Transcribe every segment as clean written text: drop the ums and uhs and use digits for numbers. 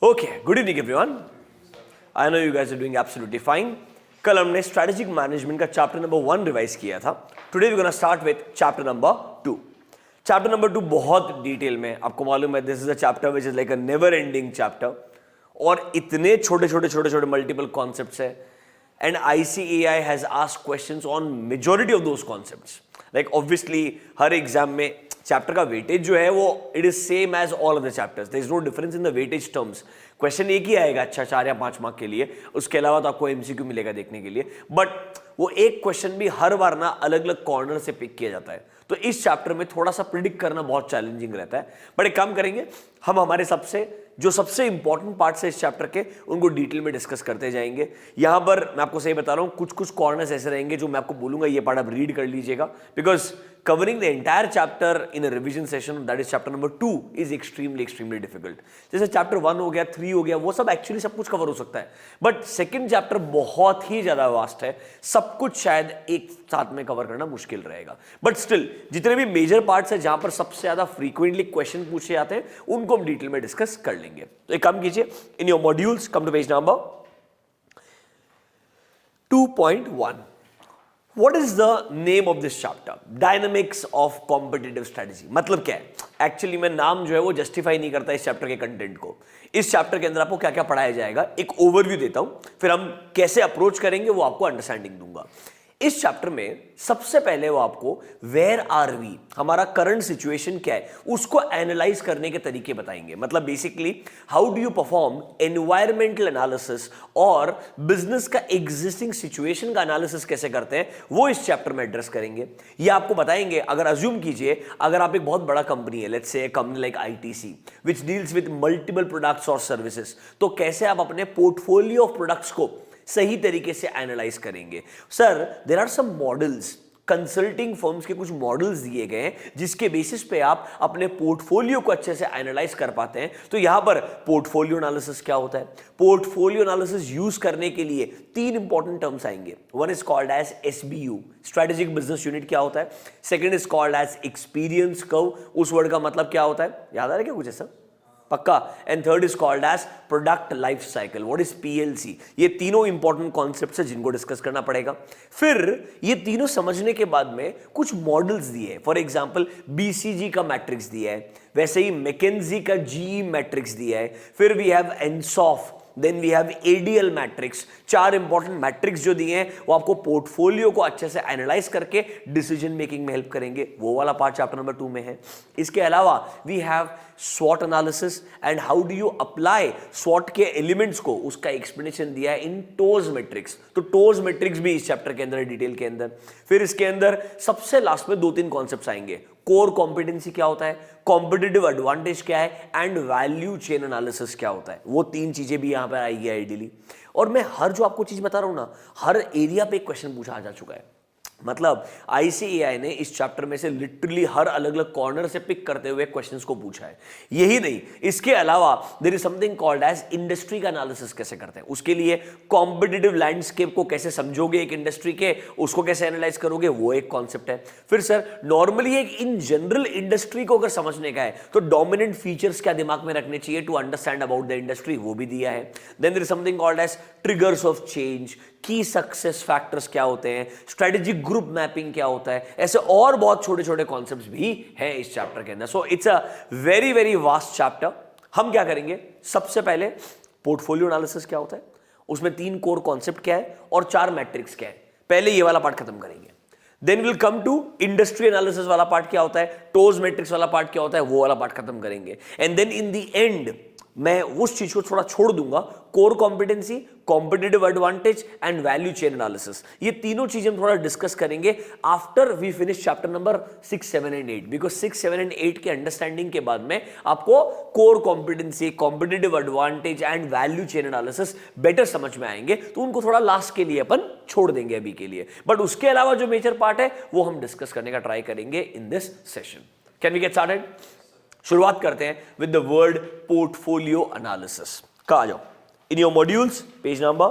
Okay, good evening everyone. I know you guys are doing absolutely fine. कल हमने strategic management का chapter number 1 revise किया था। Today we gonna start with chapter number 2। Chapter number 2 बहुत detail में, आपको मालूम है this is a chapter which is like a never ending chapter, और इतने छोटे छोटे मल्टीपल कॉन्सेप्ट्स है, and ICAI has asked questions on majority of those concepts. Like obviously हर एग्जाम में चैप्टर का वेटेज जो है वो it is same as all other chapters, there is no difference in the weightage terms. Question एक ही आएगा, अच्छा 4 या 5 मार्क के लिए, उसके अलावा तो आपको एमसीक्यू मिलेगा देखने के लिए, बट वो एक क्वेश्चन भी हर बार ना अलग अलग कॉर्नर से पिक किया जाता है। तो इस चैप्टर में थोड़ा सा प्रिडिक्ट करना बहुत चैलेंजिंग रहता है, बट एक काम करेंगे हम, हमारे सबसे इंपॉर्टेंट पार्ट्स है इस चैप्टर के, उनको डिटेल में डिस्कस करते जाएंगे। यहां पर मैं आपको सही बता रहा हूं, कुछ कुछ कॉर्नर्स ऐसे रहेंगे जो मैं आपको बोलूंगा ये पार्ट आप रीड कर लीजिएगा, because covering the entire chapter in a revision session, that is chapter number 2, is extremely difficult. जैसे chapter 1 हो गया, 3 हो गया, वो सब actually सब कुछ कवर हो सकता है, but second chapter बहुत ही ज्यादा वास्ट है, सब कुछ शायद एक साथ में कवर करना मुश्किल रहेगा, but still जितने भी मेजर पार्ट्स है जहां पर सबसे ज्यादा फ्रीक्वेंटली क्वेश्चन पूछे जाते हैं उनको हम डिटेल में डिस्कस कर लेंगे। तो एक काम कीजिए, in your modules come to page number 2.1। What is the name of this chapter? Dynamics of competitive strategy। मतलब क्या है? एक्चुअली मैं नाम जो है वो जस्टिफाई नहीं करता इस चैप्टर के कंटेंट को। इस चैप्टर के अंदर आपको क्या क्या पढ़ाया जाएगा, एक ओवरव्यू देता हूं, फिर हम कैसे अप्रोच करेंगे वो आपको अंडरस्टैंडिंग दूंगा। इस चैप्टर में सबसे पहले वो आपको वेयर आर वी, हमारा करंट सिचुएशन क्या है, उसको एनालाइज करने के तरीके बताएंगे। मतलब basically how do you perform environmental analysis और बिजनेस का एग्जिस्टिंग सिचुएशन का एनालिसिस कैसे करते हैं, वो इस चैप्टर में एड्रेस करेंगे। ये आपको बताएंगे, अगर अज्यूम कीजिए अगर आप एक बहुत बड़ा कंपनी है, let's say company like ITC which deals with multiple products और सर्विसेज, तो कैसे आप अपने पोर्टफोलियो ऑफ प्रोडक्ट्स को सही तरीके से एनालाइज करेंगे। Sir there are some models, consulting firms के कुछ मॉडल्स दिए गए हैं जिसके बेसिस पे आप अपने पोर्टफोलियो को अच्छे से एनालाइज कर पाते हैं। तो यहां पर पोर्टफोलियो एनालिसिस क्या होता है, पोर्टफोलियो एनालिसिस यूज करने के लिए 3 इंपॉर्टेंट टर्म्स आएंगे। One is called as SBU, strategic business unit क्या होता है। Second is called as experience curve, उस वर्ड का मतलब क्या होता है, याद आ रहा है क्या कुछ ऐसा, पक्का। And third is called as product life cycle, what is PLC। ये तीनों इंपॉर्टेंट कॉन्सेप्ट्स है जिनको डिस्कस करना पड़ेगा। फिर ये तीनों समझने के बाद में कुछ मॉडल्स दिए, फॉर एग्जांपल BCG का मैट्रिक्स दिया है, वैसे ही मैकेंजी का GE मैट्रिक्स दिया है, फिर we have Ansoff, then we have ADL matrix. 4 important matrix जो दिए हैं वो आपको पोर्टफोलियो को अच्छे से एनालाइज करके डिसीजन मेकिंग में हेल्प करेंगे, वो वाला पार्ट चैप्टर नंबर 2 में है। इसके अलावा we have SWOT analysis and how do you apply SWOT के एलिमेंट्स को, उसका एक्सप्लेनेशन दिया है इन टोज मैट्रिक्स। तो टोज मैट्रिक्स भी इस चैप्टर के अंदर है, डिटेल के अंदर। फिर इसके अंदर सबसे लास्ट में 2-3 कॉन्सेप्ट्स आएंगे, कोर कॉम्पिटेंसी क्या होता है, कॉम्पिटिटिव एडवांटेज क्या है, एंड वैल्यू चेन एनालिसिस क्या होता है। वो 3 चीजें भी यहां पर आएगी आइडियली। और मैं हर जो आपको चीज बता रहा हूं ना, हर एरिया पे एक क्वेश्चन पूछा जा चुका है। मतलब ICAI ने इस चैप्टर में से लिटरली हर अलग अलग कॉर्नर से पिक करते हुए क्वेश्चंस को पूछा है। यही नहीं, इसके अलावा there is something called as industry का एनालिसिस कैसे करते हैं, उसके लिए कॉम्पिटिटिव लैंडस्केप को कैसे समझोगे एक इंडस्ट्री के, उसको कैसे एनालाइज करोगे, वो एक कॉन्सेप्ट है। फिर सर नॉर्मली एक इन जनरल इंडस्ट्री को अगर समझने का है तो डोमिनेंट फीचर्स क्या दिमाग में रखने चाहिए to understand about the industry, वो भी दिया है। Then there is something called as triggers of change, की सक्सेस फैक्टर्स क्या होते हैं, स्ट्रेटेजिक ग्रुप मैपिंग क्या होता है, ऐसे और बहुत छोटे छोटे कॉन्सेप्ट्स भी हैं इस चैप्टर के अंदर। So it's a very vast chapter. हम क्या करेंगे, सबसे पहले पोर्टफोलियो एनालिसिस क्या होता है, उसमें 3 कोर कॉन्सेप्ट क्या है और 4 मैट्रिक्स क्या है, पहले ये वाला पार्ट खत्म करेंगे। Then will come to industry analysis वाला पार्ट क्या होता है, टोज मैट्रिक्स वाला पार्ट क्या होता है, वो वाला पार्ट खत्म करेंगे। And then in the end मैं उस चीज को थोड़ा छोड़ दूंगा, core competency, competitive advantage and value chain analysis. ये तीनों चीजें हम थोड़ा डिस्कस करेंगे after we finish chapter number 6, 7 and 8, because 6, 7 and 8 के अंडरस्टैंडिंग के बाद में आपको core competency, competitive advantage and value chain analysis better समझ में आएंगे, तो उनको थोड़ा लास्ट के लिए अपन छोड़ देंगे अभी के लिए। बट उसके अलावा जो मेजर पार्ट है वो हम डिस्कस करने का ट्राई करेंगे in this session. Can we get started? शुरुआत करते हैं with the word portfolio analysis का। आ जाओ in your modules, page number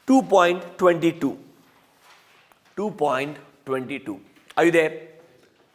2.22. 2.22. Are you there?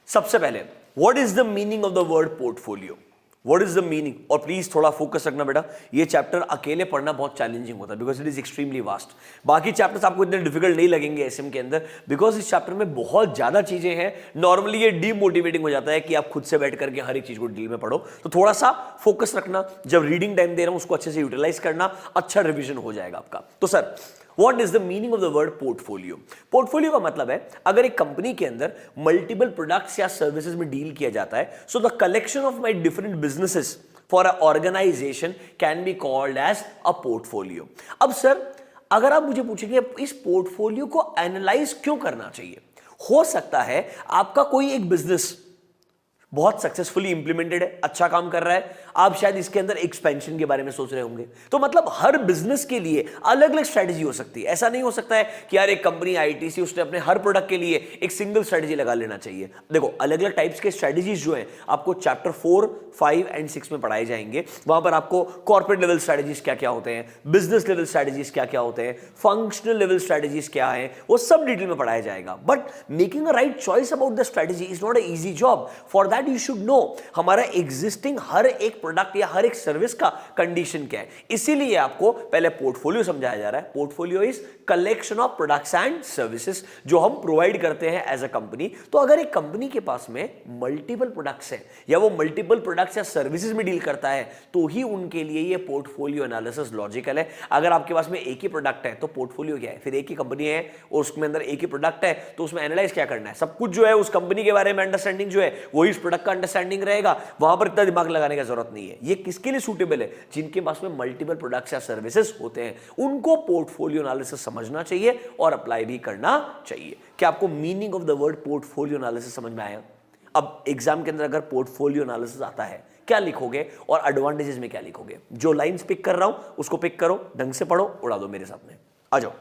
सबसे पहले what is the meaning of the word portfolio, what is the meaning. और please थोड़ा फोकस रखना बेटा, ये चैप्टर अकेले पढ़ना बहुत चैलेंजिंग होता है because it is extremely vast. बाकी चैप्टर्स आपको इतने डिफिकल्ट नहीं लगेंगे एसएम के अंदर बिकॉज इस चैप्टर में बहुत ज्यादा चीजें हैं। नॉर्मली ये डीमोटिवेटिंग हो जाता है कि आप खुद से बैठ करके हर एक चीज को डिटेल में पढ़ो, तो थोड़ा सा फोकस रखना, जब रीडिंग टाइम दे रहा हूं उसको अच्छे से यूटिलाइज करना, अच्छा रिविजन हो जाएगा आपका। तो sir What is the meaning of the word portfolio? Portfolio का मतलब है अगर एक कंपनी के अंदर मल्टीपल प्रोडक्ट्स या सर्विसेज में डील किया जाता है, so the collection of my different businesses for a organization can be called as a portfolio. अब सर अगर आप मुझे पूछेंगे इस पोर्टफोलियो को एनालाइज क्यों करना चाहिए, हो सकता है आपका कोई एक बिजनेस बहुत सक्सेसफुली इंप्लीमेंटेड है, अच्छा काम कर रहा है, आप शायद इसके अंदर एक्सपेंशन के बारे में सोच रहे होंगे। तो मतलब हर बिजनेस के लिए अलग अलग स्ट्रेटजी हो सकती है। ऐसा नहीं हो सकता है कि यार एक कंपनी आईटीसी उसने अपने हर प्रोडक्ट के लिए एक सिंगल स्ट्रेटजी लगा लेना चाहिए। देखो अलग अलग टाइप्स के स्ट्रेटजीज जो हैं आपको चैप्टर 4, 5 एंड 6 में पढ़ाए जाएंगे। वहां पर आपको कॉर्पोरेट लेवल स्ट्रेटजीज क्या क्या होते हैं, बिजनेस लेवल स्ट्रेटजीज क्या क्या होते हैं, फंक्शनल लेवल स्ट्रेटजीज क्या है, वो सब डिटेल में पढ़ाया जाएगा। But making a right choice about the strategy is not a easy job. For that you should know हमारा एग्जिस्टिंग हर एक प्रोडक्ट या हर एक सर्विस का कंडीशन क्या है। इसीलिए आपको पहले पोर्टफोलियो समझाया जा रहा है। Portfolio is collection of products and services जो हम प्रोवाइड करते हैं एज अ कंपनी। तो अगर एक कंपनी के पास में मल्टीपल प्रोडक्ट्स हैं या वो मल्टीपल प्रोडक्ट्स या सर्विसेज में डील करता है तो ही उनके लिए ये पोर्टफोलियो एनालिसिस लॉजिकल है। अगर आपके पास में एक ही प्रोडक्ट है तो पोर्टफोलियो क्या है, फिर एक ही कंपनी है और उसमें अंदर एक ही प्रोडक्ट है तो उसमें एनालाइज क्या करना है, सब कुछ जो है उस कंपनी के बारे में अंडरस्टैंडिंग जो है वही इस प्रोडक्ट का अंडरस्टैंडिंग रहेगा, वहां पर इतना दिमाग लगाने की जरूरत नहीं है। ये किसके लिए सूटेबल है, जिनके पास में मल्टीपल प्रोडक्ट्स या सर्विसेज होते हैं, उनको पोर्टफोलियो एनालिसिस समझना चाहिए और अप्लाई भी करना चाहिए। क्या आपको meaning of the word portfolio analysis समझ में आया? अब एग्जाम के अंदर अगर पोर्टफोलियो एनालिसिस आता है क्या लिखोगे और एडवांटेजेस में क्या लिखोगे? जो लाइंस पिक कर रहा हूं उसको पिक करो, ढंग से पढ़ो, उड़ा दो मेरे सामने। आ जाओ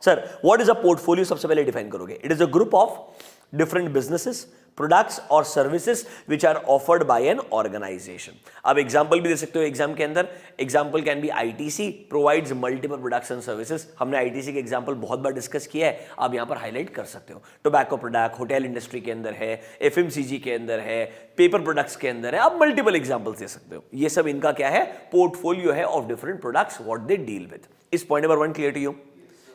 sir, what is a portfolio? सबसे पहले डिफाइन करोगे, it is a group of different businesses, products और services which are offered by an organisation. अब एग्जांपल भी दे सकते हो एग्जाम के अंदर। Example can be ITC provides multiple products and services. हमने आईटीसी के एग्जांपल बहुत बार डिस्कस किया है, आप यहां पर हाईलाइट कर सकते हो। टोबैको प्रोडक्ट होटल इंडस्ट्री के अंदर है, एफएमसीजी के अंदर है, पेपर प्रोडक्ट्स के अंदर है, आप मल्टीपल एग्जांपल्स दे सकते हो। ये सब इनका क्या है, पोर्टफोलियो है of different products what they deal with. इस point number 1 clear to you?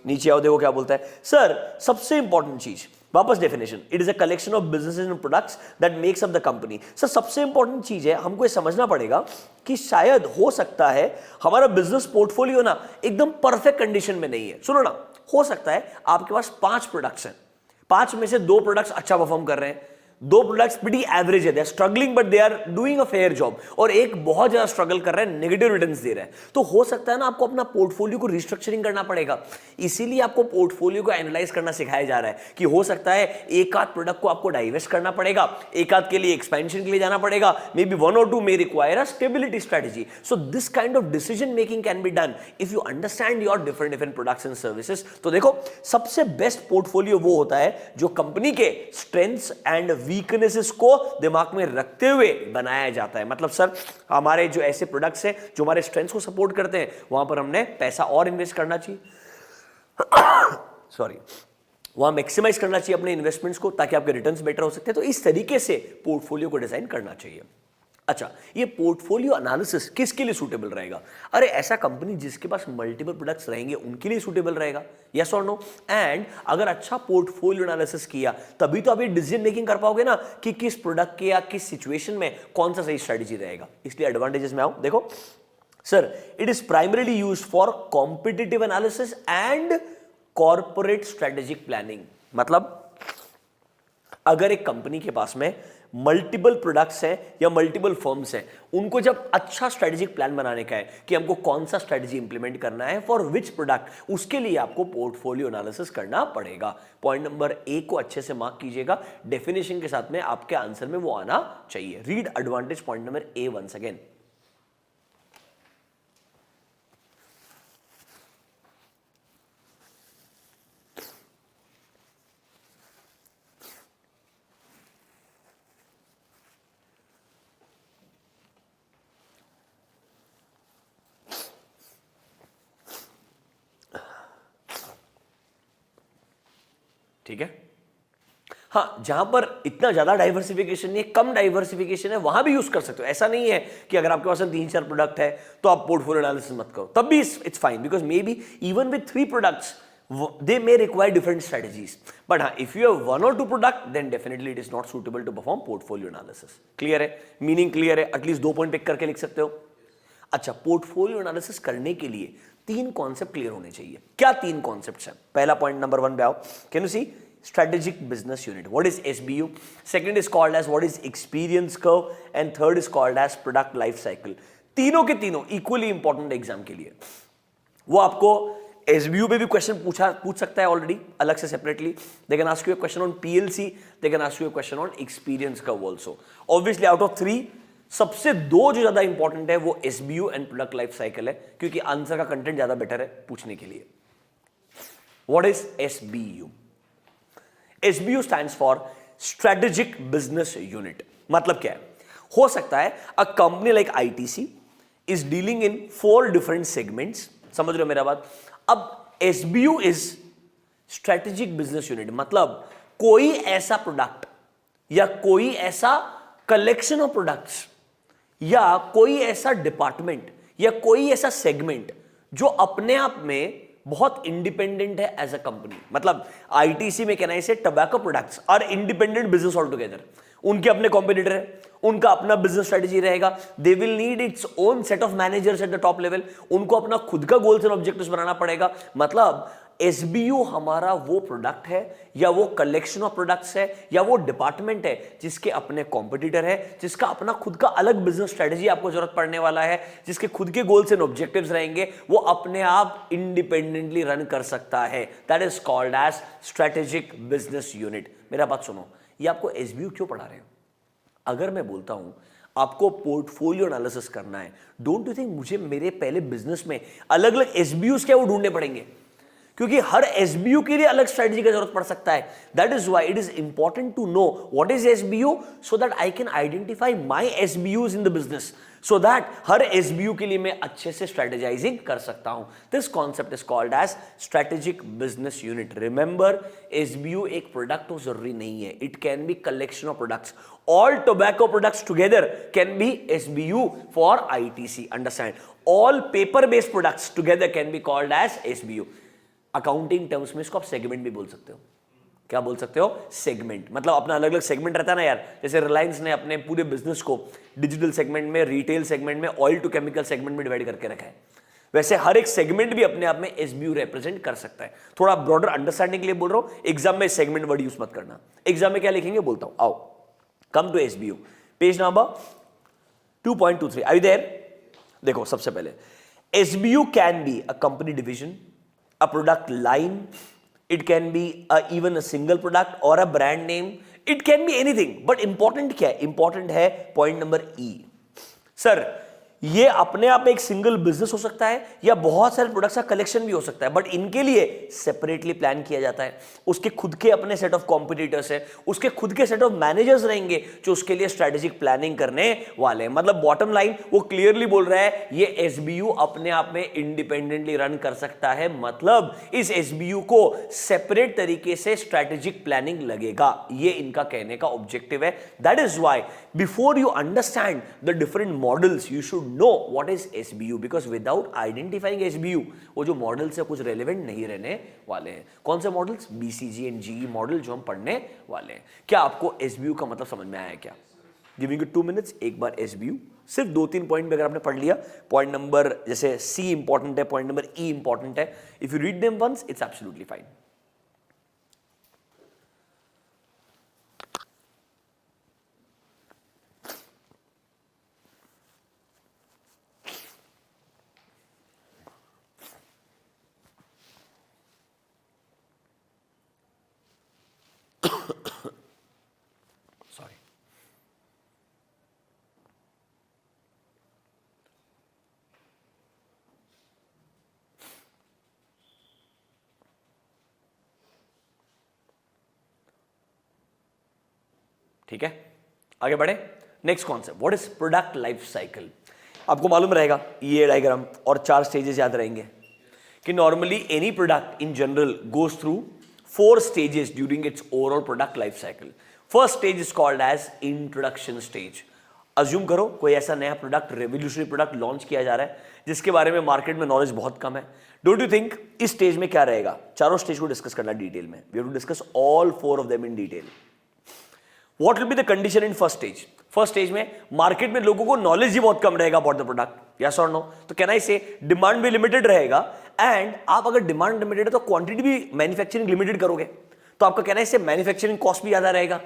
नीचे आओ, देखो क्या बोलता है सर। सबसे इंपॉर्टेंट चीज, वापस definition, it is a collection of businesses and products that makes up the company. Sir सबसे इंपॉर्टेंट चीज है, हमको ये समझना पड़ेगा कि शायद हो सकता है हमारा बिजनेस पोर्टफोलियो ना एकदम परफेक्ट कंडीशन में नहीं है। सुनो ना, हो सकता है आपके पास 5 प्रोडक्ट्स हैं, 5 में से 2 प्रोडक्ट्स अच्छा परफॉर्म कर रहे हैं, 2 प्रोडक्ट्स pretty एवरेज है, they are struggling but they are doing a fair job, और एक बहुत ज्यादा स्ट्रगल कर रहा है, नेगेटिव रिटर्न्स दे रहा है। तो हो सकता है ना आपको अपना पोर्टफोलियो को रिस्ट्रक्चरिंग करना पड़ेगा। इसीलिए आपको पोर्टफोलियो को एनालाइज करना सिखाया जा रहा है कि हो सकता है एक आध प्रोडक्ट को आपको डाइवेस्ट करना पड़ेगा, एक आध के लिए एक्सपेंशन के लिए जाना पड़ेगा, may be 1 or 2 may require a stability strategy. So this kind of decision making can be done if you understand your different products and services. तो देखो सबसे बेस्ट पोर्टफोलियो वो होता है जो कंपनी के स्ट्रेंथ्स एंड वीकनेसेस को दिमाग में रखते हुए बनाया जाता है। मतलब सर हमारे जो ऐसे प्रोडक्ट्स हैं जो हमारे स्ट्रेंथ्स को सपोर्ट करते हैं वहां पर हमने पैसा और इन्वेस्ट करना चाहिए, सॉरी वहां मैक्सिमाइज करना चाहिए अपने इन्वेस्टमेंट्स को ताकि आपके रिटर्न्स बेटर हो सकते हैं। तो इस तरीके से पोर्टफोलियो को डिजाइन करना चाहिए। अच्छा, ये पोर्टफोलियो एनालिसिस किसके लिए सूटेबल रहेगा? अरे ऐसा कंपनी जिसके पास मल्टीपल प्रोडक्ट्स रहेंगे उनके लिए सूटेबल रहेगा, यस और नो? एंड अगर अच्छा पोर्टफोलियो एनालिसिस किया तभी तो आप ये डिसीजन मेकिंग कर पाओगे ना कि किस प्रोडक्ट के या किस सिचुएशन में कौन सा सही स्ट्रेटेजी रहेगा। इसलिए एडवांटेजेस में आऊं, देखो sir, it is primarily used for competitive analysis and corporate strategic planning. मतलब अगर एक कंपनी के पास में मल्टीपल प्रोडक्ट्स हैं या मल्टीपल फर्म्स हैं, उनको जब अच्छा स्ट्रेटेजिक प्लान बनाने का है कि हमको कौन सा स्ट्रेटेजी इंप्लीमेंट करना है फॉर विच प्रोडक्ट, उसके लिए आपको पोर्टफोलियो एनालिसिस करना पड़ेगा। पॉइंट नंबर ए को अच्छे से मार्क कीजिएगा, डेफिनेशन के साथ में आपके आंसर में वो आना चाहिए। Read advantage point number A once again. ठीक है, हाँ, जहां पर इतना ज्यादा डाइवर्सिफिकेशन नहीं है, कम डाइवर्सिफिकेशन है, वहां भी यूज कर सकते हो। ऐसा नहीं है कि अगर आपके पास 3-4 प्रोडक्ट है तो आप पोर्टफोलियो एनालिसिस मत करो, तब भी it's fine, because may be even with 3 products they may require different strategies, but if you have 1 or 2 product, then definitely it is not suitable to perform portfolio analysis. clear है? Meaning clear है? At least 2 point pick करके लिख सकते हो। अच्छा, portfolio analysis करने के लिए 3 कॉन्सेप्ट क्लियर होने चाहिए। क्या 3 कॉन्सेप्ट्स हैं? पहला पॉइंट नंबर 1 पे आओ। Can you see strategic business unit? What is SBU? Second is called as what is experience curve, and third is called as product life cycle. तीनों के तीनों इक्वली इंपॉर्टेंट एग्जाम के लिए। वो आपको SBU पे भी क्वेश्चन पूछ सकता है ऑलरेडी, अलग से separately. They can ask you a question on PLC, they can ask you a question on experience curve also. Obviously out of 3 सबसे 2 जो ज्यादा इंपॉर्टेंट है वो SBU and product life cycle है, क्योंकि आंसर का कंटेंट ज्यादा बेटर है पूछने के लिए। What is SBU? SBU stands for Strategic Business Unit। मतलब क्या है? हो सकता है a company like ITC is dealing in 4 different segments। समझ रहे हो मेरा बात? अब SBU is Strategic Business Unit, मतलब कोई ऐसा प्रोडक्ट या कोई ऐसा कलेक्शन ऑफ प्रोडक्ट्स या कोई ऐसा डिपार्टमेंट या कोई ऐसा सेगमेंट जो अपने आप में बहुत इंडिपेंडेंट है एज अ कंपनी। मतलब आईटीसी में कहना है tobacco products are independent business all together. उनके अपने कॉम्पिटिटर है, उनका अपना बिजनेस स्ट्रेटजी रहेगा, they will need its own set of managers at the top level, उनको अपना खुद का गोल्स एंड ऑब्जेक्टिव्स बनाना पड़ेगा। मतलब SBU हमारा वो प्रोडक्ट है या वो कलेक्शन ऑफ प्रोडक्ट्स है या वो डिपार्टमेंट है जिसके अपने कॉम्पिटिटर है, जिसका अपना खुद का अलग बिजनेस स्ट्रेटजी आपको जरूरत पड़ने वाला है, जिसके खुद के गोल्स एंड ऑब्जेक्टिव्स रहेंगे, वो अपने आप इंडिपेंडेंटली रन कर सकता है। That is called as strategic business unit. मेरा बात सुनो, ये आपको SBU क्यों पढ़ा रहे हो? अगर मैं बोलता हूं आपको पोर्टफोलियो एनालिसिस करना है, डोंट यू थिंक मुझे मेरे पहले बिजनेस में अलग अलग SBUs क्या वो ढूंढने पड़ेंगे? क्योंकि हर SBU के लिए अलग स्ट्रेटजी की जरूरत पड़ सकता है। That is why it is important to know what is SBU, so that I can identify my SBUs in the business, so that हर SBU के लिए मैं अच्छे से स्ट्रेटेजाइजिंग कर सकता हूं। This concept is called as strategic business unit. Remember, SBU एक प्रोडक्ट तो जरूरी नहीं है, it can be collection of products. All tobacco products together can be SBU for ITC. Understand? All paper-based products together can be called as SBU. Accounting terms में इसको आप segment भी बोल सकते हो। क्या बोल सकते हो? सेगमेंट। मतलब अपना अलग अलग सेगमेंट रहता है ना यार, जैसे रिलायंस ने अपने पूरे बिजनेस को डिजिटल सेगमेंट में, रिटेल सेगमेंट में, ऑयल टू केमिकल सेगमेंट में डिवाइड करके रखा है, वैसे हर एक सेगमेंट भी अपने आप में SBU रिप्रेजेंट कर सकता है। थोड़ा ब्रॉडर अंडरस्टैंडिंग के लिए बोल रहा हूं, एग्जाम में सेगमेंट वर्ड यूज मत करना। एग्जाम में क्या लिखेंगे बोलता हूं, आओ come to SBU, page number 2.23। Are you there? देखो, सबसे पहले SBU can be a company division, a product line, it can be even a single product or a brand name, it can be anything, but important क्या है? important है point number E। Sir, ये अपने आप में एक single business हो सकता है या बहुत सारे प्रोडक्ट्स का कलेक्शन भी हो सकता है, बट इनके लिए सेपरेटली प्लान किया जाता है। उसके खुद के अपने सेट ऑफ कॉम्पिटिटर्स है, उसके खुद के सेट ऑफ मैनेजर्स रहेंगे जो उसके लिए स्ट्रेटेजिक प्लानिंग करने वाले हैं। मतलब बॉटम लाइन वो क्लियरली बोल रहा है ये SBU अपने आप में इंडिपेंडेंटली रन कर सकता है। मतलब इस SBU को सेपरेट तरीके से स्ट्रेटेजिक प्लानिंग लगेगा, ये इनका कहने का ऑब्जेक्टिव है। That is why before you understand the different models you should know what is SBU, because without identifying SBU वो जो मॉडल्स है कुछ रेलेवेंट नहीं रहने वाले हैं। कौन से models? BCG and GE model जो हम पढ़ने वाले हैं। क्या आपको SBU का मतलब समझ में आया क्या? गिविंग यू 2 मिनट्स, एक बार SBU सिर्फ 2-3 पॉइंट अगर आपने पढ़ लिया, पॉइंट नंबर जैसे C इंपॉर्टेंट है, पॉइंट नंबर E इंपॉर्टेंट है, if you read them once it's absolutely fine. Sorry, ठीक है, आगे बढ़े। Next concept, what is product life cycle. आपको मालूम रहेगा ये डायग्राम और 4 स्टेजेस याद रहेंगे कि normally any product in general goes through 4 stages during its overall product life cycle. First stage is called as introduction stage. Assume करो कोई ऐसा नया प्रोडक्ट, रेवोल्यूशनरी प्रोडक्ट लॉन्च किया जा रहा है जिसके बारे में मार्केट में नॉलेज बहुत कम है. डोंट यू थिंक इस स्टेज में क्या रहेगा? चारों स्टेज को डिस्कस करना डिटेल में. We have to discuss all 4 of them in detail. What will be the condition in first stage? First stage में मार्केट में लोगों को नॉलेज ही बहुत कम रहेगा अबाउट द प्रोडक्ट. यस और नो? तो कैन आई से डिमांड भी लिमिटेड रहेगा. एंड आप अगर डिमांड लिमिटेड है तो क्वांटिटी भी मैन्युफैक्चरिंग लिमिटेड करोगे तो आपका कहना है इससे मैन्युफैक्चरिंग कॉस्ट भी ज्यादा रहेगा.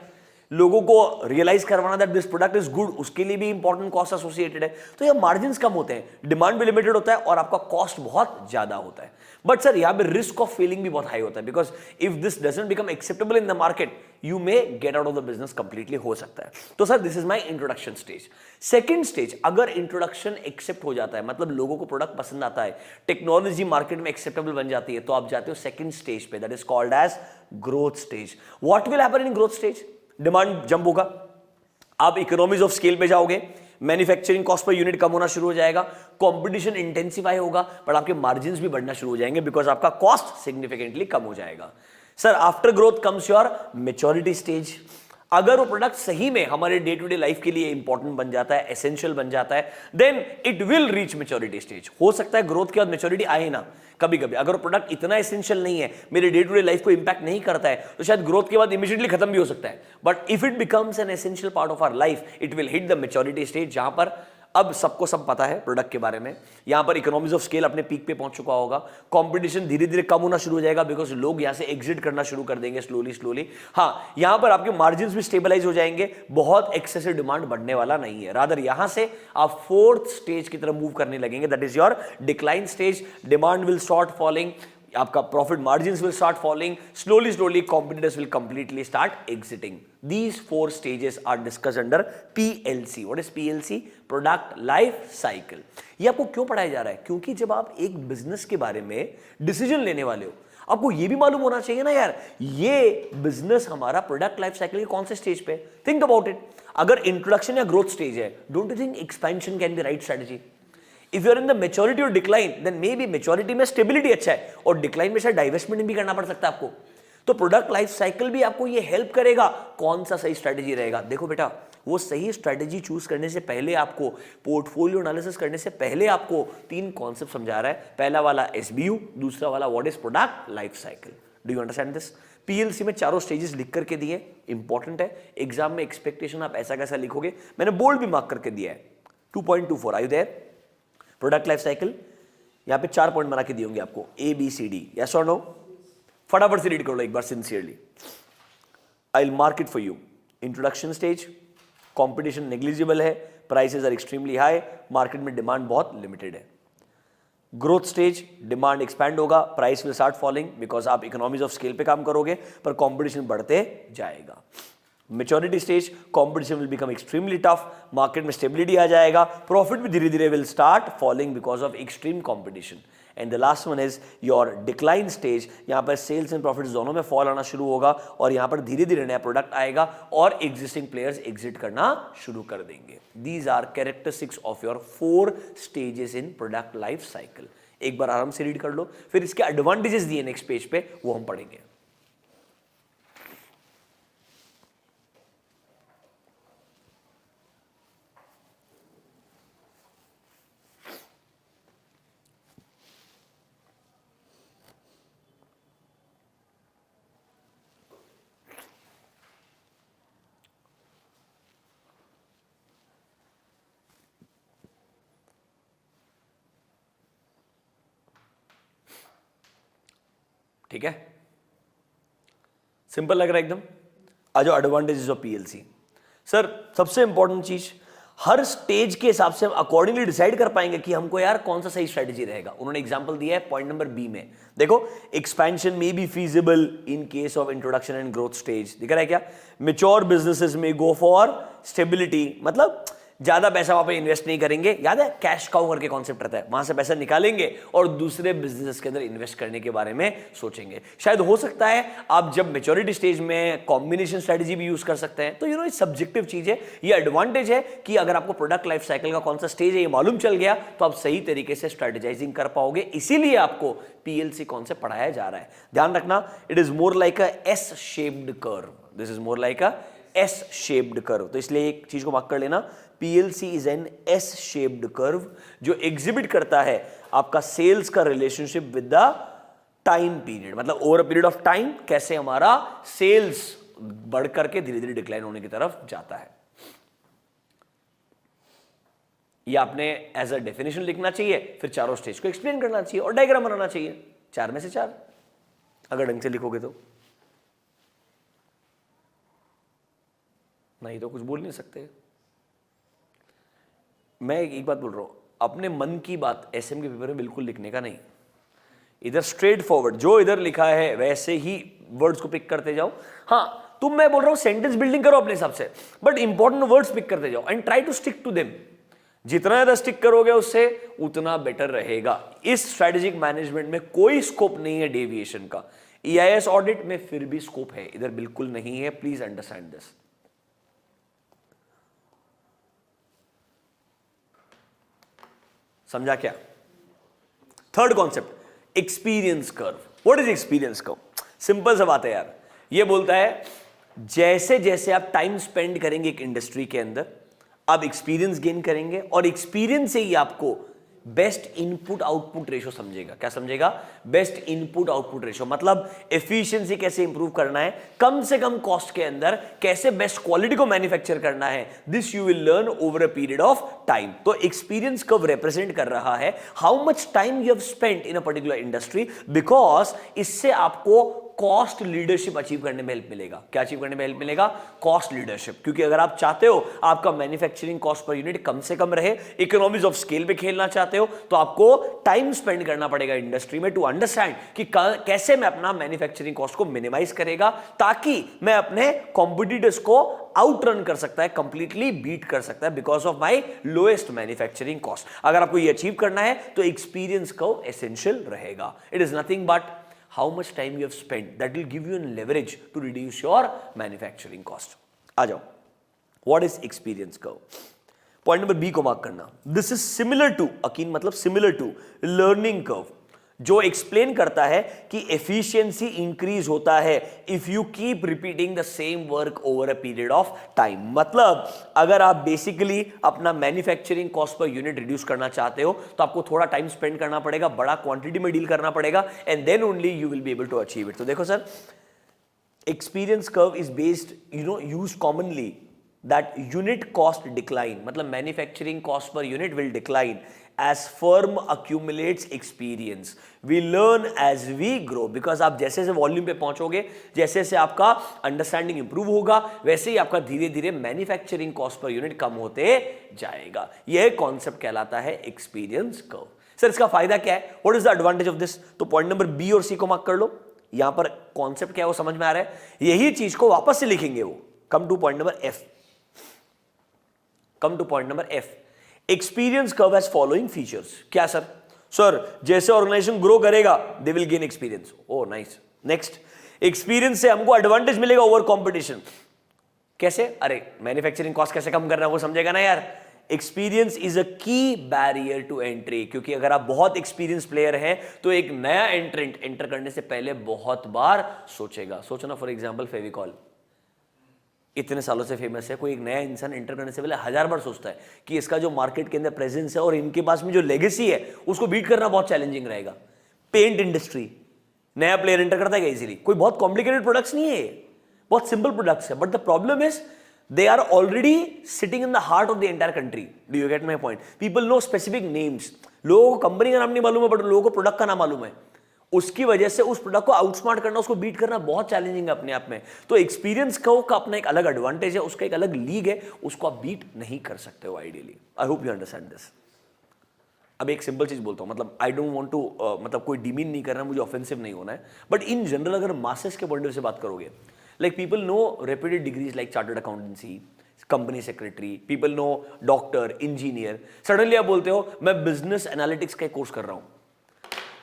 लोगों को रियलाइज करवाना that this product is good, उसके लिए भी इंपॉर्टेंट कॉस्ट एसोसिएटेड है. तो ये मार्जिन्स कम होते हैं, डिमांड भी लिमिटेड होता है और आपका कॉस्ट बहुत ज्यादा होता है. बट सर यहाँ पे रिस्क ऑफ फेलिंग भी बहुत हाई होता है because if this doesn't become acceptable in the market you may get out of the business completely हो सकता है. तो sir this is my introduction stage. Second stage, अगर इंट्रोडक्शन एक्सेप्ट हो जाता है, मतलब लोगों को प्रोडक्ट पसंद आता है, टेक्नोलॉजी मार्केट में एक्सेप्टेबल बन जाती है, तो आप जाते हो सेकेंड स्टेज पे, that is called as growth stage. What will happen in growth stage? Demand jump होगा, आप इकोनॉमीज ऑफ स्केल पे जाओगे, मैन्युफैक्चरिंग कॉस्ट पर यूनिट कम होना शुरू हो जाएगा, कंपटीशन इंटेंसिफाई होगा, बट आपके मार्जिन्स भी बढ़ना शुरू हो जाएंगे बिकॉज आपका कॉस्ट सिग्निफिकेंटली कम हो जाएगा. Sir after growth comes your maturity stage. अगर वो प्रोडक्ट सही में हमारे डे टू डे लाइफ के लिए इंपॉर्टेंट बन जाता है, एसेंशियल बन जाता है, then it will reach maturity stage. हो सकता है ग्रोथ के बाद मैच्योरिटी आए ना, कभी कभी अगर प्रोडक्ट इतना एसेंशियल नहीं है, मेरे डे टू डे लाइफ को इंपैक्ट नहीं करता है, तो शायद ग्रोथ के बाद इमीडिएटली खत्म भी हो सकता है. But if it becomes an essential part of our life it will hit the maturity stage, जहां पर अब सबको सब पता है प्रोडक्ट के बारे में, यहां पर इकोनॉमीज ऑफ स्केल अपने पीक पे पहुंच चुका होगा, कंपटीशन धीरे धीरे कम होना शुरू हो जाएगा बिकॉज लोग यहां से एग्जिट करना शुरू कर देंगे स्लोली स्लोली. हाँ, यहां पर आपके मार्जिन्स भी स्टेबलाइज हो जाएंगे, बहुत एक्सेसिव डिमांड बढ़ने वाला नहीं है. रादर यहां से आप फोर्थ स्टेज की तरफ मूव करने लगेंगे, that is your decline stage. Demand will start falling, आपका profit margins will start falling, slowly competitors will completely start exiting. These 4 stages are discussed under PLC. What is PLC? Product Life Cycle. ये आपको क्यों पढ़ाया जा रहा है? क्योंकि जब आप एक बिजनेस के बारे में डिसीजन लेने वाले हो, आपको ये भी मालूम होना चाहिए ना यार, ये बिजनेस हमारा प्रोडक्ट लाइफ साइकिल के कौन से स्टेज पे. Think about it. अगर इंट्रोडक्शन या ग्रोथ स्टेज है, don't you think expansion can be right strategy? If you are in the maturity और decline, then may be maturity में स्टेबिलिटी अच्छा है और डिक्लाइन में शायद डाइवेस्टमेंट भी करना पड़ सकता है आपको. तो प्रोडक्ट लाइफ साइकिल भी आपको ये हेल्प करेगा कौन सा सही स्ट्रेटजी रहेगा. देखो बेटा, वो सही स्ट्रेटजी चूज करने से पहले आपको, पोर्टफोलियो एनालिसिस करने से पहले आपको 3 कॉन्सेप्ट समझा रहा है. पहला वाला SBU, दूसरा वाला what is product life cycle. Do you understand this? PLC में चारों स्टेजेस लिख करके दिए, इंपॉर्टेंट है. एग्जाम में एक्सपेक्टेशन आप ऐसा कैसा लिखोगे, मैंने बोल्ड भी मार्क करके दिया है. 2.24 are you there? Product life cycle, यहां पे 4 पॉइंट बना के दिए होंगे आपको, ABCD. यस और नो? फटाफट से रीड कर लो एक बार sincerely. I will mark it for you. Introduction stage, competition negligible है, prices are extremely high, market में डिमांड बहुत लिमिटेड है. ग्रोथ स्टेज, डिमांड एक्सपैंड होगा, price will start falling because आप इकोनॉमीज ऑफ स्केल पे काम करोगे, पर कंपटीशन बढ़ते जाएगा. Maturity stage, competition will become extremely tough, market में स्टेबिलिटी आ जाएगा, प्रॉफिट भी धीरे धीरे will start falling because of extreme competition. And the last one is your decline stage. यहां पर सेल्स एंड प्रॉफिट्स दोनों में फॉल आना शुरू होगा और यहां पर धीरे धीरे नया प्रोडक्ट आएगा और एग्जिस्टिंग प्लेयर्स एग्जिट करना शुरू कर देंगे. These are characteristics of your 4 stages in product life cycle. एक बार आराम से रीड कर लो, फिर इसके एडवांटेजेस दिए नेक्स्ट पेज पे, वो हम पढ़ेंगे. ठीक है, सिंपल लग रहा है एकदम. आ जाओ एडवांटेजेस ऑफ PLC. सर सबसे इंपॉर्टेंट चीज, हर स्टेज के हिसाब से हम अकॉर्डिंगली डिसाइड कर पाएंगे कि हमको यार कौन सा सही स्ट्रेटजी रहेगा. उन्होंने एग्जांपल दिया है पॉइंट नंबर B में. देखो, एक्सपेंशन में be feasible in case of introduction and growth stage. दिख रहा है क्या? मेच्योर बिजनेसेस में गो फॉर स्टेबिलिटी, मतलब ज्यादा पैसा वहां पे इन्वेस्ट नहीं करेंगे, याद है कैश काउ करके कॉन्सेप्ट रहता है, वहां से पैसा निकालेंगे और दूसरे बिजनेस के अंदर इन्वेस्ट करने के बारे में सोचेंगे। शायद हो सकता है आप जब मेच्योरिटी स्टेज में कॉम्बिनेशन स्ट्रेटजी भी यूज कर सकते हैं। तो ये सब्जेक्टिव चीज है, ये एडवांटेज है कि अगर आपको प्रोडक्ट लाइफ साइकिल का कौन सा स्टेज है ये मालूम चल गया तो आप सही तरीके से स्ट्रेटेजाइजिंग कर पाओगे। इसीलिए आपको पीएलसी कॉन्सेप्ट पढ़ाया जा रहा है। ध्यान रखना, it is more like a S shaped curve, this is more like a S shaped curve. तो इसलिए एक चीज को मार्क कर लेना, PLC is an S shaped curve जो एग्जिबिट करता है आपका सेल्स का relationship with the time period, मतलब over a period of time कैसे हमारा सेल्स बढ़ करके धीरे धीरे डिक्लाइन होने की तरफ जाता है। ये आपने एज अ डेफिनेशन लिखना चाहिए, फिर चारों स्टेज को एक्सप्लेन करना चाहिए और डायग्राम बनाना चाहिए, 4 में से 4 अगर ढंग से लिखोगे तो। नहीं तो कुछ बोल नहीं सकते। मैं एक बात बोल रहा हूं, अपने मन की बात एसएम के पेपर में बिल्कुल लिखने का नहीं, इधर स्ट्रेट फॉरवर्ड जो इधर लिखा है वैसे ही वर्ड्स को पिक करते जाओ। हाँ तुम, मैं बोल रहा हूं सेंटेंस बिल्डिंग करो अपने हिसाब से, बट इंपॉर्टेंट वर्ड्स पिक करते जाओ and try to stick to them. जितना ज्यादा स्टिक करोगे उससे उतना बेटर रहेगा। इस स्ट्रेटेजिक मैनेजमेंट में कोई स्कोप नहीं है डेविएशन का। ईआईएस ऑडिट में फिर भी स्कोप है, इधर बिल्कुल नहीं है, प्लीज अंडरस्टैंड दिस। समझा क्या? Third concept, experience curve. What is experience curve? Simple सा बात है यार, ये बोलता है जैसे जैसे आप टाइम स्पेंड करेंगे एक इंडस्ट्री के अंदर आप एक्सपीरियंस गेन करेंगे और एक्सपीरियंस से ही आपको बेस्ट इनपुट आउटपुट रेशो समझेगा। क्या समझेगा? बेस्ट इनपुट आउटपुट रेशो, मतलब एफिशिएंसी कैसे इंप्रूव करना है, कम से कम कॉस्ट के अंदर कैसे बेस्ट क्वालिटी को मैन्युफैक्चर करना है। This you will learn over a period of time. तो एक्सपीरियंस कब रिप्रेजेंट कर रहा है how much time you have spent in a particular industry, because इससे आपको कॉस्ट लीडरशिप अचीव करने में हेल्प मिलेगा। क्या अचीव करने में हेल्प मिलेगा? Cost leadership. क्योंकि अगर आप चाहते हो आपका मैन्युफैक्चरिंग कॉस्ट पर यूनिट कम से कम रहे, इकोनॉमीज ऑफ स्केल पे खेलना चाहते हो, तो आपको टाइम स्पेंड करना पड़ेगा इंडस्ट्री में टू अंडरस्टैंड कि कैसे मैं अपना मैन्युफैक्चरिंग कॉस्ट को मिनिमाइज करेगा ताकि मैं अपने कॉम्पिटिटर्स को आउट रन कर सकता है, कंप्लीटली बीट कर सकता है because of my lowest manufacturing cost. अगर आपको ये अचीव करना है तो एक्सपीरियंस को एसेंशियल रहेगा। It is nothing but how much time you have spent, that will give you a leverage to reduce your manufacturing cost. आ जाओ, what is experience curve? Point number B को mark करना, this is similar to, akin मतलब similar to learning curve, जो explain करता है कि efficiency increase होता है if you keep repeating the same work over a period of time. मतलब अगर आप बेसिकली अपना manufacturing cost per unit reduce करना चाहते हो तो आपको थोड़ा टाइम स्पेंड करना पड़ेगा, बड़ा क्वांटिटी में डील करना पड़ेगा and then only you will be able to achieve it. तो देखो sir, experience curve is based use commonly that unit cost decline, मतलब manufacturing cost per unit will decline as firm accumulates experience. We learn as we grow, because आप जैसे जैसे volume पे पहुंचोगे, जैसे जैसे आपका अंडरस्टैंडिंग इंप्रूव होगा, वैसे ही आपका धीरे धीरे मैन्युफैक्चरिंग कॉस्ट पर यूनिट कम होते जाएगा। यह कॉन्सेप्ट कहलाता है एक्सपीरियंस कर्व। सर इसका फायदा क्या है? What is the advantage of this? तो पॉइंट नंबर बी और सी को मार्क कर लो। यहां पर कॉन्सेप्ट क्या है वो समझ में आ रहा है, यही चीज को वापस से लिखेंगे वो। Come to point number F, come to point number F, experience curve has following features. क्या सर? सर जैसे ऑर्गेनाइजेशन ग्रो करेगा they will gain experience. Oh nice. Next, experience से हमको एडवांटेज मिलेगा ओवर कंपटीशन। कैसे? अरे मैन्युफैक्चरिंग कॉस्ट कैसे कम करना है वो समझेगा ना यार। एक्सपीरियंस इज अ की बैरियर टू एंट्री, क्योंकि अगर आप बहुत एक्सपीरियंस प्लेयर हैं तो एक नया एंट्रेंट एंटर करने से पहले बहुत बार सोचेगा। सोचो ना, फॉर एग्जांपल फेविकॉल इतने सालों से फेमस है, कोई एक नया इंसान एंटर करने से पहले 1000 बार सोचता है कि इसका जो मार्केट के अंदर प्रेजेंस है और इनके पास में जो लेगेसी है उसको बीट करना बहुत चैलेंजिंग रहेगा। पेंट इंडस्ट्री, नया प्लेयर एंटर करता है क्या इजीली? कोई बहुत कॉम्प्लिकेटेड प्रोडक्ट्स नहीं है, बहुत सिंपल प्रोडक्ट्स है, but the problem is they are already sitting in the heart of the entire country. Do you get my point? People know specific names. लोगों को कंपनी का नाम नहीं मालूम है बट लोगों को प्रोडक्ट का नाम मालूम है। उसकी वजह से उस प्रोडक्ट को आउटस्मार्ट करना, उसको बीट करना बहुत चैलेंजिंग है अपने आप में। तो एक्सपीरियंस का अपना एक अलग एडवांटेज है, उसका एक अलग लीग है, उसको आप बीट नहीं कर सकते हो ideally. I hope you understand this. अब एक सिंपल चीज बोलता हूं, मतलब आई डोंट वांट टू मतलब कोई डिमीन नहीं करना, मुझे ऑफेंसिव नहीं होना है, बट इन जनरल अगर मासेस के पॉइंट ऑफ व्यू से बात करोगे, Like people know reputed degrees like chartered accountancy, company secretary, people know doctor, engineer. Suddenly आप बोलते हो मैं business analytics का कोर्स कर रहा हूँ.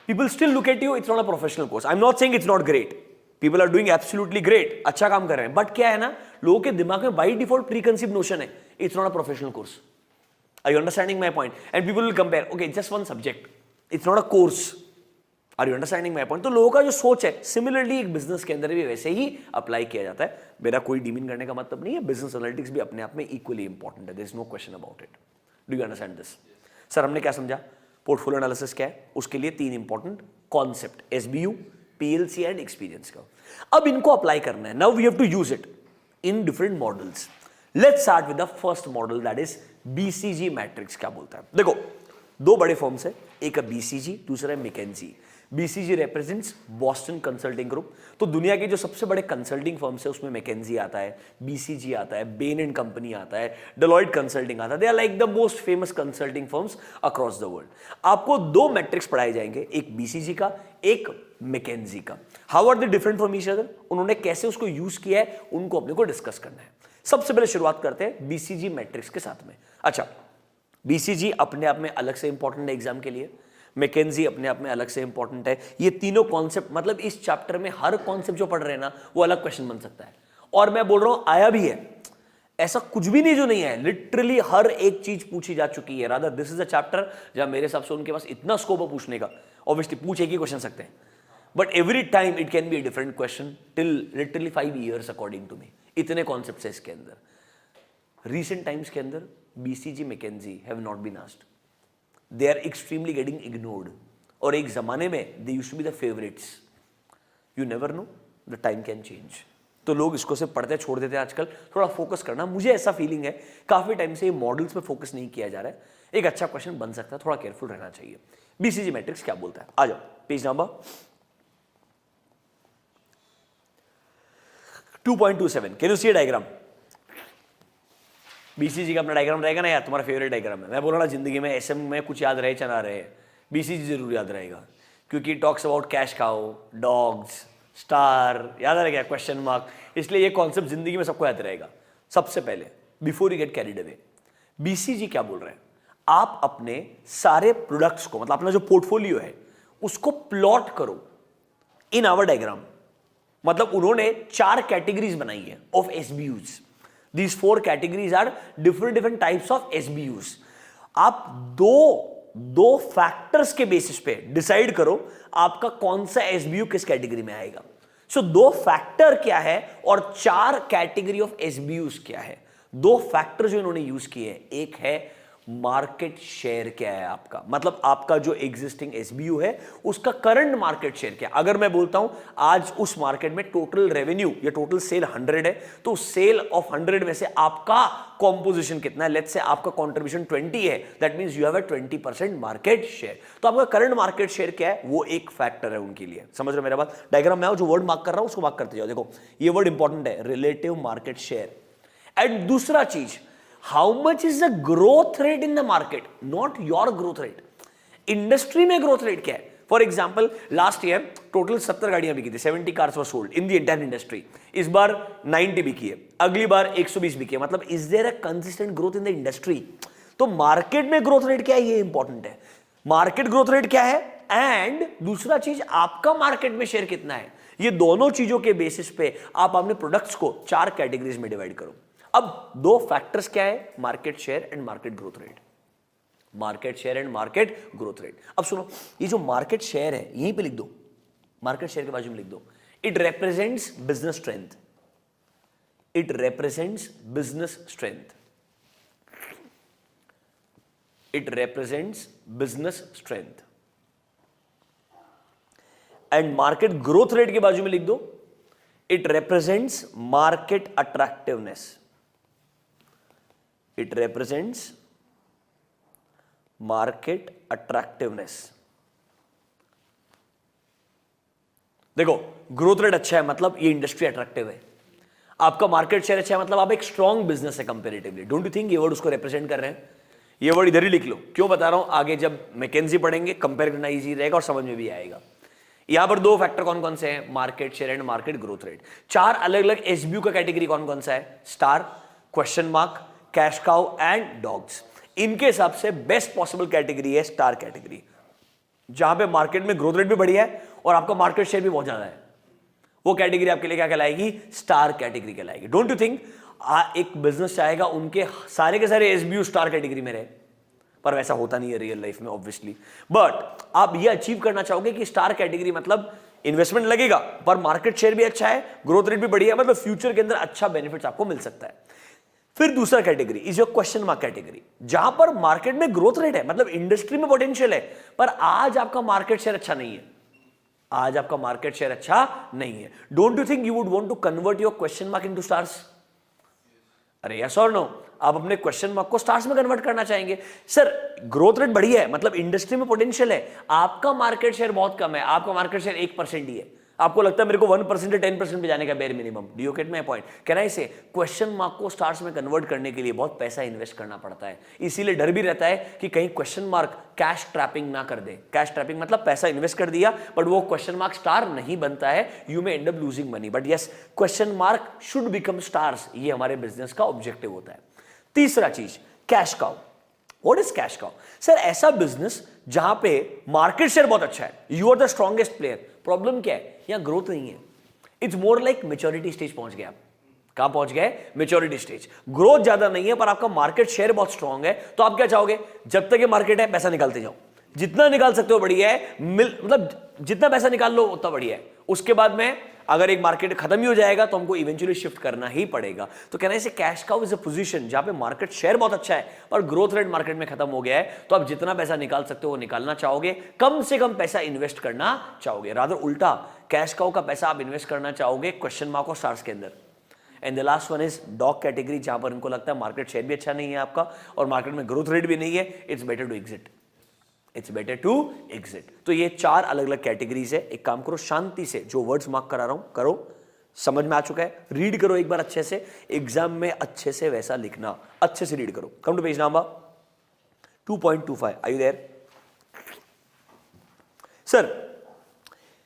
People still look at you, it's not a professional course. I'm not saying it's not great. People are doing absolutely great. अच्छा काम कर रहे हैं. But क्या है ना, लोगों के दिमाग में by default preconceived notion है, it's not a professional course. Are you understanding my point? And people will compare, okay, just one subject. It's not a course. Are you understanding my point? तो लोगों का जो सोच है, similarly एक business के अंदर भी वैसे ही अप्लाई किया जाता है. मेरा कोई डीमीन करने का मतलब नहीं है. बिजनेस एनालिटिक्स भी अपने आप में इक्वली इंपॉर्टेंट है. There is no question about it. Do you understand this? Sir हमने क्या समझा? पोर्टफोलियो एनालिसिस क्या है, उसके लिए 3 important concept, SBU, PLC and experience का. अब इनको अप्लाई करना है. Now we have to use it in different models. Let's start with the first model, that is BCG matrix. क्या बोलता है? देखो, 2 बड़े फर्म्स है, एक है बीसीजी, दूसरा है McKinsey. BCG represents Boston Consulting Group. तो दुनिया के जो सबसे बड़े कंसल्टिंग फर्म्स है उसमें मैकेंजी आता है, बीसीजी आता है, बेन एंड कंपनी आता है, डेलॉयट कंसल्टिंग आता है. They are like the most famous consulting firms across the world. आपको 2 मैट्रिक्स पढ़ाए जाएंगे, एक बीसीजी का, एक मैकेंजी का. How are the different from each other, उन्होंने कैसे उसको यूज किया है, उनको अपने को डिस्कस करना है. सबसे पहले शुरुआत करते हैं बीसीजी मैट्रिक्स के साथ में. अच्छा, बीसीजी अपने आप में अलग से इंपॉर्टेंट है एग्जाम के लिए, मैकेंजी अपने आप में अलग से इंपॉर्टेंट है. ये तीनों कॉन्सेप्ट, मतलब इस चैप्टर में हर कॉन्सेप्ट जो पढ़ रहे हैं ना, वो अलग क्वेश्चन बन सकता है. और मैं बोल रहा हूं आया भी है, ऐसा कुछ भी नहीं जो नहीं है. लिटरली हर एक चीज पूछी जा चुकी है. Rather this is a chapter जहां मेरे हिसाब से उनके पास इतना स्कोप है पूछने का. ऑब्वियसली पूछ एक ही क्वेश्चन सकते हैं, but every time it can be a different question till literally 5 years according to me. इतने कॉन्सेप्ट्स है इसके अंदर. Recent times के अंदर BCG, McKinsey have not been asked. They are extremely getting ignored. और एक जमाने में they used to be the favorites. You never know, the time can change. तो लोग इसको से पढ़ते छोड़ देते हैं आजकल. थोड़ा फोकस करना. मुझे ऐसा फीलिंग है काफी टाइम से ये मॉडल्स पे फोकस नहीं किया जा रहा है. एक अच्छा क्वेश्चन बन सकता है, थोड़ा केयरफुल रहना चाहिए. BCG मैट्रिक्स क्या बोलता है? आ जाओ page number 2.27. Can you see diagram? BCG का अपना डायग्राम रहेगा ना यार, तुम्हारा फेवरेट डायग्राम है. मैं बोल रहा ना, जिंदगी में एसएम में कुछ याद रहे चला रहे, बीसीजी जरूर याद रहेगा, क्योंकि talks about cash cow, dogs, star, याद रहेगा, क्वेश्चन मार्क. इसलिए ये कॉन्सेप्ट जिंदगी में सबको याद रहेगा. सबसे पहले before you get carried away, BCG क्या बोल रहे हैं? आप अपने सारे प्रोडक्ट्स को, मतलब अपना जो पोर्टफोलियो है उसको प्लॉट करो इन आवर डायग्राम. मतलब उन्होंने 4 कैटेगरीज बनाई है of एसबीयूज. These 4 categories are different types of SBUs. आप दो फैक्टर्स के बेसिस पे डिसाइड करो आपका कौन सा SBU किस कैटेगरी में आएगा. सो 2 फैक्टर क्या है और 4 कैटेगरी ऑफ SBUs क्या है. 2 फैक्टर जो इन्होंने यूज किए हैं, एक है मार्केट शेयर क्या है आपका, मतलब आपका जो एग्जिस्टिंग एसबीयू है उसका करंट मार्केट शेयर क्या है. अगर मैं बोलता हूं आज उस मार्केट में टोटल रेवेन्यू या टोटल सेल 100 है, तो सेल ऑफ 100 में से आपका कॉम्पोजिशन कितना है. लेट्स से आपका कंट्रीब्यूशन 20 है, that means you have a 20% market share. तो आपका करंट मार्केट शेयर क्या है, वो एक फैक्टर है उनके लिए. समझ रहे हो मेरा बात? डायग्राम में आओ, जो वर्ड मार्क कर रहा हूं उसको मार्क करते जाओ. देखो ये वर्ड इंपॉर्टेंट है, रिलेटिव मार्केट शेयर. एंड दूसरा चीज, how much is the growth rate in the market, not your growth rate. Industry में ग्रोथ रेट क्या है? For example last year total 70 गाड़ियां बिकी थी, 70 cars were sold in the entire industry. इस बार 90 बिकी है, अगली बार 120 बिकी है. मतलब is there a consistent growth in the industry? तो मार्केट में ग्रोथ रेट क्या है, ये इंपॉर्टेंट है. मार्केट ग्रोथ रेट क्या है, एंड दूसरा चीज आपका मार्केट में शेयर कितना है. ये दोनों चीजों के बेसिस पे आप अपने प्रोडक्ट्स को 4 कैटेगरीज में डिवाइड करो. अब 2 फैक्टर्स क्या है, market share and market growth rate. Market share and market growth rate. अब सुनो, ये जो मार्केट शेयर है यहीं पे लिख दो, मार्केट शेयर के बाजू में लिख दो. It represents business strength. It represents business strength. It represents business strength. And market growth rate के बाजू में लिख दो, it represents market attractiveness. It represents market attractiveness. देखो ग्रोथ रेट अच्छा है मतलब ये इंडस्ट्री अट्रैक्टिव है. आपका मार्केट शेयर अच्छा है मतलब आप एक स्ट्रॉन्ग बिजनेस है कंपैरेटिवली. डोंट यू थिंक ये वर्ड उसको रिप्रेजेंट कर रहे हैं? ये वर्ड इधर ही लिख लो. क्यों बता रहा हूं, आगे जब मैकेंजी पढ़ेंगे कंपेयर करना इजी रहेगा और समझ में भी आएगा. यहां पर दो फैक्टर कौन कौन से हैं, market share and market growth rate. चार अलग अलग एसबीयू का कैटेगरी कौन कौन सा है, star, question mark, cash cow and dogs. इनके हिसाब से बेस्ट पॉसिबल कैटेगरी है स्टार कैटेगरी, जहां पे मार्केट में ग्रोथ रेट भी बढ़िया है और आपका मार्केट शेयर भी बहुत ज्यादा है। वो कैटेगरी आपके लिए क्या कहलाएगी, स्टार कैटेगरी कहलाएगी। डोंट यू थिंक एक बिजनेस चाहेगा उनके सारे के सारे एसबीयू स्टार कैटेगरी में रहे, पर वैसा होता नहीं है रियल लाइफ में ऑब्वियसली। बट आप ये अचीव करना चाहोगे कि स्टार कैटेगरी मतलब इन्वेस्टमेंट लगेगा पर मार्केट शेयर भी अच्छा है, ग्रोथ रेट भी बढ़िया है, मतलब फ्यूचर के अंदर अच्छा बेनिफिट्स आपको मिल सकता है। फिर दूसरा category is your question mark category, जहां पर मार्केट में ग्रोथ रेट है, मतलब इंडस्ट्री में पोटेंशियल है, पर आज आपका मार्केट शेयर अच्छा नहीं है, आज आपका मार्केट शेयर अच्छा नहीं है। Don't you think you would want to convert your question mark into stars? अरे यस और नो, आप अपने क्वेश्चन मार्क को स्टार्स में कन्वर्ट करना चाहेंगे। सर ग्रोथ रेट बढ़िया है, मतलब इंडस्ट्री में पोटेंशियल है, आपका मार्केट शेयर बहुत कम है, आपका मार्केट शेयर 1% ही है, आपको लगता है मेरे को 1% से 10% पे जाने का bare minimum. Do you get my point? Can I से क्वेश्चन मार्क को स्टार्स में कन्वर्ट करने के लिए बहुत पैसा इन्वेस्ट करना पड़ता है, इसीलिए डर भी रहता है कि कहीं क्वेश्चन मार्क कैश ट्रैपिंग ना कर दे। कैश ट्रैपिंग मतलब पैसा इन्वेस्ट कर दिया बट वो क्वेश्चन मार्क स्टार नहीं बनता है, you may end up losing money. But yes, question mark should become stars, ये हमारे बिजनेस का ऑब्जेक्टिव होता है। तीसरा चीज, cash cow. What is cash cow? Sir ऐसा बिजनेस जहां पे मार्केट शेयर बहुत अच्छा है, you are the strongest player, problem क्या है, यहां ग्रोथ नहीं है, it's more like maturity stage पहुंच गए आप। कहां पहुंच गए? Maturity stage. ग्रोथ ज्यादा नहीं है पर आपका मार्केट शेयर बहुत स्ट्रांग है, तो आप क्या चाहोगे, जब तक ये मार्केट है पैसा निकालते जाओ, जितना निकाल सकते हो बढ़िया है, मतलब जितना पैसा निकाल लो उतना बढ़िया है। उसके बाद में अगर एक मार्केट खत्म ही हो जाएगा तो हमको इवेंचुअली शिफ्ट करना ही पड़ेगा। तो कहना है cash cow is a position जहां पे मार्केट शेयर बहुत अच्छा है और ग्रोथ रेट मार्केट में खत्म हो गया है, तो आप जितना पैसा निकाल सकते हो वो निकालना चाहोगे, कम से कम पैसा इन्वेस्ट करना चाहोगे। रादर उल्टा, कैश काउ का पैसा आप इन्वेस्ट करना चाहोगे क्वेश्चन मार्क और स्टार्स के अंदर। And the last one is dog category, जहां पर इनको लगता है मार्केट शेयर भी अच्छा नहीं है आपका और मार्केट में ग्रोथ रेट भी नहीं है, it's better to exit, it's better to exit. तो ये चार अलग अलग कैटेगरीज है। एक काम करो, शांति से जो वर्ड्स मार्क करा रहा हूं करो, समझ में आ चुका है, रीड करो एक बार अच्छे से, एग्जाम में अच्छे से वैसा लिखना, अच्छे से रीड करो। Come to page number 2.25, are you there? Sir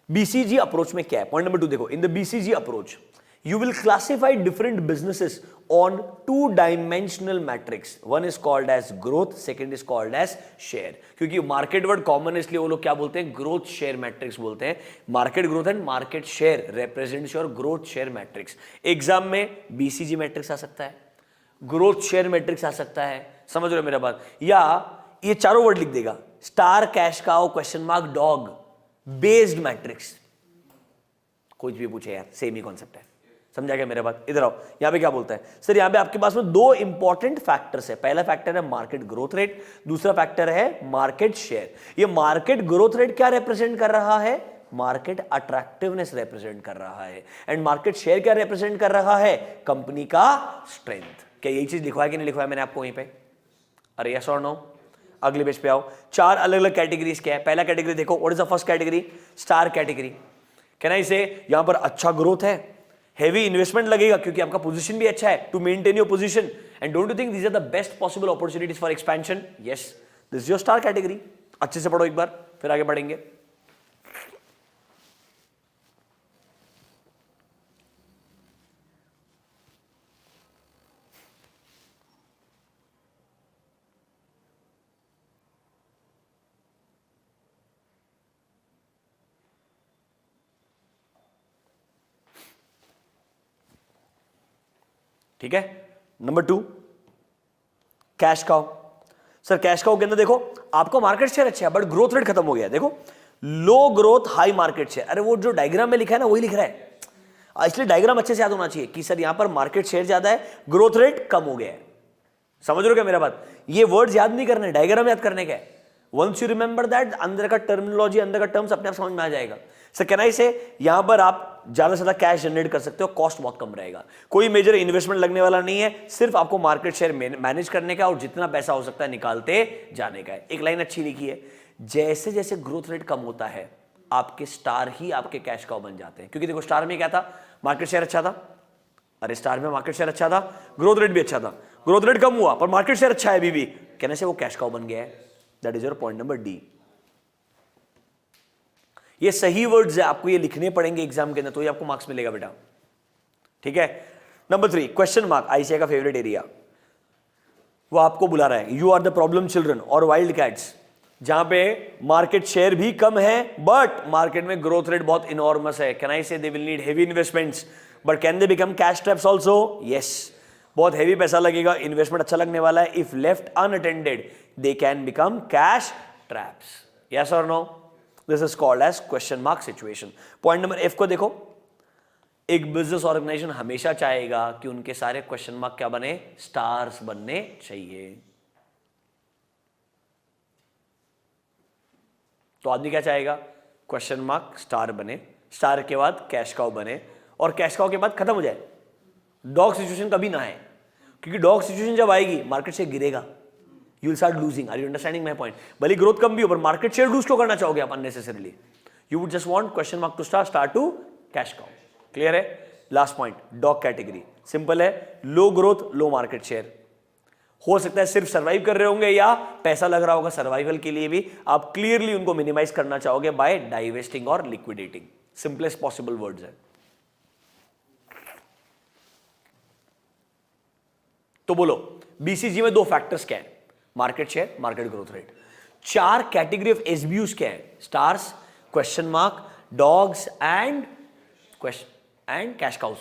BCG approach में क्या है? पॉइंट नंबर 2 देखो, in the BCG approach you will classify different businesses on two-dimensional matrix. One is called as growth, second is called as share. क्योंकि market word common, इसलिए वो लोग क्या बोलते हैं, ग्रोथ शेयर मैट्रिक्स बोलते हैं। Market growth and market share represents your growth share matrix. Exam में बीसीजी मैट्रिक्स आ सकता है, ग्रोथ शेयर मैट्रिक्स आ सकता है, समझ रहे हो मेरा बात? या ये चारों वर्ड लिख देगा, star, cash cow, question mark, dog based matrix, कुछ भी पूछे यार, सेम ही कॉन्सेप्ट है। समझा क्या मेरे बात? इधर आओ, यहां पे क्या बोलता है सर, यहां पे आपके पास में दो इंपॉर्टेंट फैक्टर्स है। पहला फैक्टर है मार्केट ग्रोथ रेट, दूसरा फैक्टर है मार्केट शेयर। ये मार्केट ग्रोथ रेट क्या रिप्रेजेंट कर रहा है? मार्केट अट्रैक्टिवनेस रिप्रेजेंट कर रहा है। एंड मार्केट शेयर क्या रिप्रेजेंट कर रहा है? कंपनी का स्ट्रेंथ। क्या यही चीज लिखवाया कि नहीं लिखवाया मैंने आपको वहीं पे? अरे यस और नो? अगले पेज पे आओ, चार अलग अलग कैटेगरीज क्या है। पहला कैटेगरी देखो, what is the first category? Star category. कहना इसे यहां पर अच्छा ग्रोथ है, हेवी इन्वेस्टमेंट लगेगा क्योंकि आपका पोजीशन भी अच्छा है, to maintain your position, and don't you think these are the best possible opportunities for expansion? Yes, this is your star category. अच्छे से पढ़ो एक बार, फिर आगे बढ़ेंगे। ठीक है, number 2 cash cow. Sir cash cow के अंदर देखो, आपका मार्केट शेयर अच्छा है बट ग्रोथ रेट खत्म हो गया है। देखो, लो ग्रोथ हाई मार्केट शेयर। अरे वो जो डायग्राम में लिखा है ना वही लिख रहा है, इसलिए डायग्राम अच्छे से याद होना चाहिए कि सर यहां पर मार्केट शेयर ज्यादा है, ग्रोथ रेट कम हो गया है। समझ रहे हो क्या मेरा बात? ये वर्ड्स याद नहीं करने, डायग्राम याद करने का है। वंस यू रिमेंबर दैट, अंदर का टर्मिनोलॉजी, अंदर का टर्म्स अपने आप समझ में आ जाएगा। सर कहना इसे यहां पर आप ज्यादा से ज्यादा कैश जनरेट कर सकते हो, कॉस्ट बहुत कम रहेगा, कोई मेजर इन्वेस्टमेंट लगने वाला नहीं है, सिर्फ आपको मार्केट शेयर मैनेज करने का और जितना पैसा हो सकता है निकालते जाने का है। एक लाइन अच्छी लिखी है, जैसे जैसे ग्रोथ रेट कम होता है आपके स्टार ही आपके कैश काउ बन जाते हैं। क्योंकि देखो स्टार में क्या था, मार्केट शेयर अच्छा था, अरे स्टार में मार्केट शेयर अच्छा था, ग्रोथ रेट भी अच्छा था, ग्रोथ रेट कम हुआ पर मार्केट शेयर अच्छा है अभी भी, कहने से वो कैश काउ बन गया है। That is your point number D. ये सही वर्ड्स है, आपको ये लिखने पड़ेंगे एग्जाम के अंदर, तो ये आपको मार्क्स मिलेगा बेटा, ठीक है। नंबर 3 क्वेश्चन मार्क, आईसीआई का फेवरेट एरिया। वो आपको बुला रहा है, you are the problem children और वाइल्ड कैट्स, जहां पे मार्केट शेयर भी कम है बट मार्केट में ग्रोथ रेट बहुत इनॉर्मस है। Can I say they will need heavy investments but can they become cash traps also? Yes, बहुत हेवी पैसा लगेगा, इन्वेस्टमेंट अच्छा लगने वाला है। If left unattended they can become cash traps. Yes और no? This is called as question mark situation. Point number F को देखो, एक बिजनेस ऑर्गेनाइजेशन हमेशा चाहेगा कि उनके सारे क्वेश्चन मार्क क्या बने? स्टार्स बनने चाहिए। तो आदमी क्या चाहेगा? क्वेश्चन मार्क स्टार बने, स्टार के बाद कैश काउ बने, और कैश काउ के बाद खत्म हो जाए, डॉग सिचुएशन कभी ना आए, क्योंकि डॉग सिचुएशन जब आएगी मार्केट शेयर गिरेगा, you will start losing. Are you understanding my point? भले ग्रोथ कम भी हो पर मार्केट शेयर लूज क्यों करना चाहोगे आप unnecessarily? You would just want question mark to star to cash cow. Clear है? Last point, dog category, simple है, low growth low market share. हो सकता है सिर्फ सर्वाइव कर रहे होंगे या पैसा लग रहा होगा सर्वाइवल के लिए भी, आप क्लियरली उनको मिनिमाइज करना चाहोगे बाय डाइवेस्टिंग और लिक्विडेटिंग। सिंपलेस्ट पॉसिबल वर्ड्स है। तो बोलो बीसीजी में 2 फैक्टर्स क्या है? Market share, market growth rate. 4 category of SBUs क्या है? Stars, question mark, dogs and cash cows.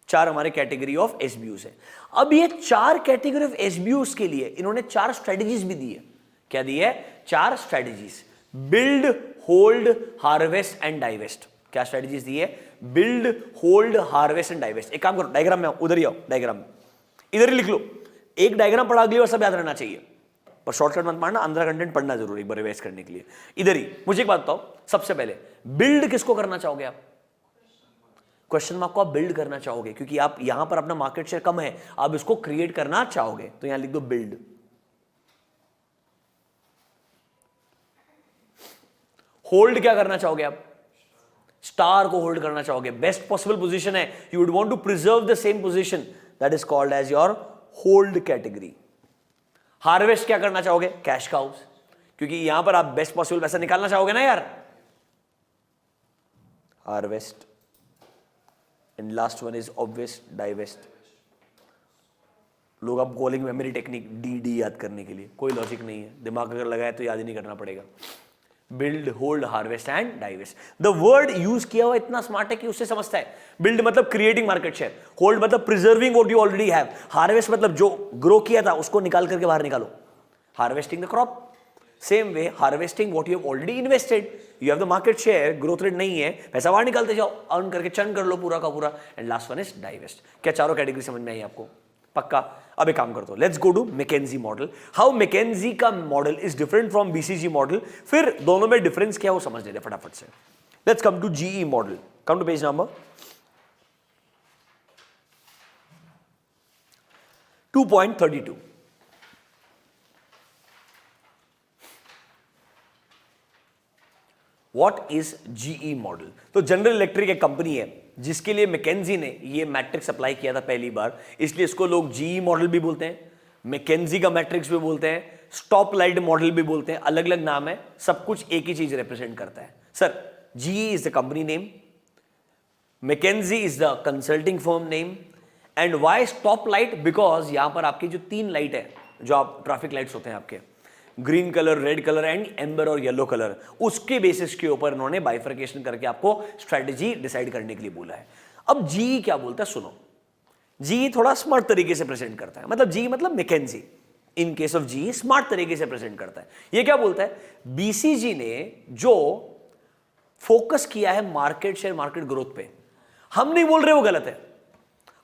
4 हमारे कैटेगरी ऑफ एसबीयूज है। अब ये 4 कैटेगरी ऑफ एसबीयूज के लिए इन्होंने 4 स्ट्रेटजीज भी दी है। क्या दी है? 4 strategies, build, hold, harvest and divest. क्या स्ट्रेटजीज दी है? Build, hold, harvest and divest. एक काम करो, डायग्राम में आओ, उधर ही आओ, डायग्राम में इधर ही लिख लो। एक डायग्राम पढ़ा, अगली बार सब याद रहना चाहिए, पर शॉर्टकट मत मारना, अंदर कंटेंट पढ़ना जरूरी एक बार रिवाइज करने के लिए। इधर ही मुझे एक बात बताओ, सबसे पहले बिल्ड किसको करना चाहोगे आप? क्वेश्चन मार्क को आप बिल्ड करना चाहोगे, क्योंकि आप यहां पर अपना मार्केट शेयर कम है, आप इसको क्रिएट करना चाहोगे, तो यहां लिख दो बिल्ड। होल्ड क्या करना चाहोगे आप? स्टार को होल्ड करना चाहोगे, बेस्ट पॉसिबल पोजीशन है, you would want to preserve the same position, that is called as your hold category. Harvest क्या करना चाहोगे? कैश काउस, क्योंकि यहां पर आप बेस्ट पॉसिबल पैसा निकालना चाहोगे ना यार। Harvest and last one is obvious divest. लोग अब कॉलिंग मेमोरी टेक्निक डी याद करने के लिए, कोई लॉजिक नहीं है, दिमाग अगर लगाए तो याद ही नहीं करना पड़ेगा। Build, hold, harvest and divest. The word use किया हुआ इतना स्मार्ट है कि उससे समझता है। बिल्ड मतलब क्रिएटिंग मार्केट शेयर, होल्ड मतलब preserving what you already have, harvest मतलब जो ग्रो किया था उसको निकाल करके बाहर निकालो, harvesting the crop. Same way harvesting what you have already invested, you have the market share, growth rate नहीं है, पैसा बाहर निकालते जाओ, अर्न करके चर्न कर लो पूरा का पूरा। And last one is divest. क्या चारों कैटेगरी समझ में आई आपको? पक्का? अब एक काम कर दो, let's go to McKinsey model. How McKinsey का model is different from BCG model, फिर दोनों में डिफरेंस क्या है वो समझ लेते हैं फटाफट से। Let's come to GE model, come to page number 2.32। What is GE model? तो जनरल इलेक्ट्रिक एक कंपनी है जिसके लिए मैकेंजी ने ये मैट्रिक्स अप्लाई किया था पहली बार, इसलिए इसको लोग जीई मॉडल भी बोलते हैं, मैकेंजी का मैट्रिक्स भी बोलते हैं, स्टॉप लाइट मॉडल भी बोलते हैं, अलग अलग नाम है, सब कुछ एक ही चीज रिप्रेजेंट करता है। Sir GE is the company name, McKinsey is the consulting firm name, and why stop light? Because यहां पर आपकी जो 3 लाइट है, जो आप ट्रैफिक लाइट्स होते हैं आपके, green colour, red colour and amber और येलो कलर, उसके बेसिस के ऊपर इन्होंने बाइफर्केशन करके आपको स्ट्रेटजी डिसाइड करने के लिए बोला है। अब जीई क्या बोलता है सुनो, जीई थोड़ा स्मार्ट तरीके से प्रेजेंट करता है, मतलब जीई मतलब McKinsey, in case of GE smart तरीके से प्रेजेंट करता है। ये क्या बोलता है? बीसीजी ने जो फोकस किया है मार्केट शेयर, मार्केट ग्रोथ पे, हम नहीं बोल रहे वो गलत है,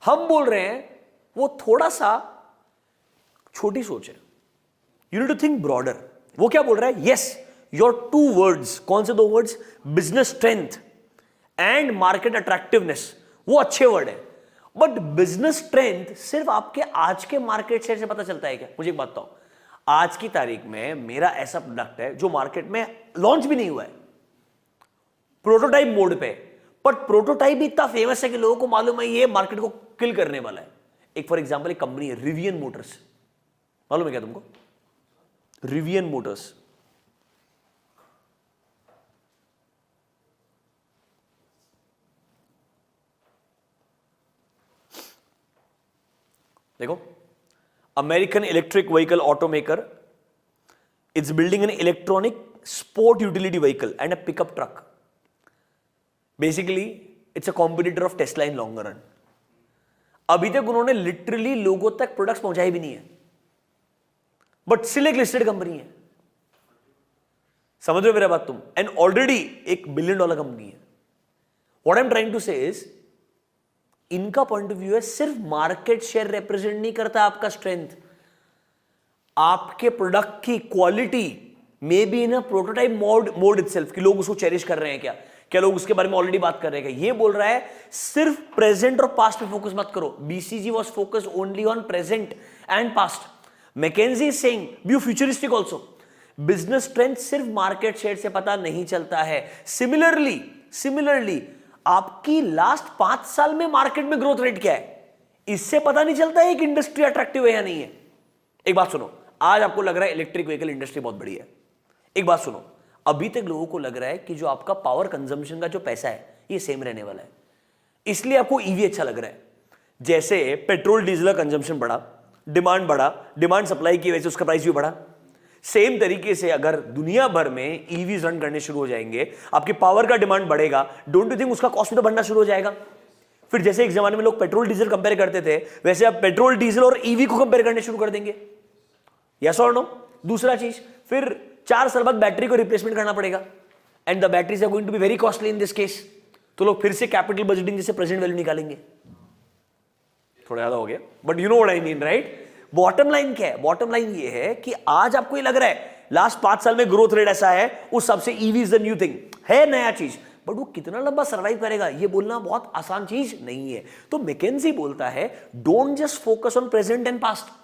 हम बोल रहे हैं वो थोड़ा सा छोटी सोच है, you need to think broader. वो क्या बोल रहा है? यस, योर 2 वर्ड्स, कौन से 2 words? Business strength and market attractiveness, वो अच्छे वर्ड है, बट बिजनेस स्ट्रेंथ सिर्फ आपके आज के मार्केट शेयर से पता चलता है क्या? मुझे एक बात बताओ, आज की तारीख में मेरा ऐसा प्रोडक्ट है जो मार्केट में लॉन्च भी नहीं हुआ है, प्रोटोटाइप मोड पे, बट प्रोटोटाइप भी इतना फेमस है कि लोगों को मालूम है ये मार्केट को किल करने वाला है। एक फॉर एग्जांपल एक कंपनी है रिवियन मोटर्स, मालूम है क्या तुमको? रिवियन मोटर्स, देखो, American electric vehicle automaker is building an electronic sport utility vehicle and a pickup truck. Basically it's a competitor of Tesla in longer run. अभी तक उन्होंने लिटरली लोगों तक प्रोडक्ट्स पहुंचाए भी नहीं है, बट स्टिल एक लिस्टेड कंपनी है. समझ रहे हो मेरा बात तुम? एंड ऑलरेडी $1 बिलियन कंपनी है. What I am trying to say is, इनका पॉइंट ऑफ व्यू है सिर्फ मार्केट शेयर रिप्रेजेंट नहीं करता आपका स्ट्रेंथ, आपके प्रोडक्ट की quality may be in a prototype mode itself, कि लोग उसको चेरिश कर रहे हैं क्या लोग उसके बारे में ऑलरेडी बात कर रहे हैं क्या. ये बोल रहा है सिर्फ प्रेजेंट और पास्ट पे फोकस मत करो. BCG was focus only on present and past. McKinsey is saying be futuristic also. Business strength सिर्फ मार्केट शेयर से पता नहीं चलता है. सिमिलरली आपकी लास्ट 5 साल में मार्केट में ग्रोथ रेट क्या है, इससे पता नहीं चलता है कि इंडस्ट्री अट्रैक्टिव है या नहीं है. एक बात सुनो, आज आपको लग रहा है इलेक्ट्रिक व्हीकल इंडस्ट्री बहुत बड़ी है. एक बात सुनो, अभी तक लोगों को लग रहा है कि जो आपका पावर कंजम्पशन का जो पैसा है ये सेम रहने वाला है, इसलिए आपको ईवी अच्छा लग रहा है. जैसे पेट्रोल डीजल का कंजम्पशन बढ़ा, डिमांड सप्लाई की वजह से उसका प्राइस भी बढ़ा. सेम तरीके से अगर दुनिया भर में ईवीज रन करने शुरू हो जाएंगे, आपकी पावर का डिमांड बढ़ेगा, डोंट यू थिंक उसका कॉस्ट भी तो बढ़ना शुरू हो जाएगा. फिर जैसे एक जमाने में लोग पेट्रोल डीजल कंपेयर करते थे, वैसे आप पेट्रोल डीजल और ईवी को कंपेयर करने शुरू कर देंगे. यस और नो? दूसरा चीज, फिर 4 साल बाद बैटरी को रिप्लेसमेंट करना पड़ेगा, and the batteries are going to be very costly in this case. तो लोग फिर से कैपिटल बजटिंग जैसे प्रेजेंट वैल्यू निकालेंगे. थोड़ा ज्यादा हो गया, but you know what I mean, right? Bottom line क्या है? बॉटम लाइन ये है कि आज आपको ये लग रहा है लास्ट 5 साल में ग्रोथ रेट ऐसा है, उस हिसाब से EV is the new thing है, नया चीज, बट वो कितना लंबा सर्वाइव करेगा ये बोलना बहुत आसान चीज नहीं है. तो मैकेंजी बोलता है don't just focus on present and past,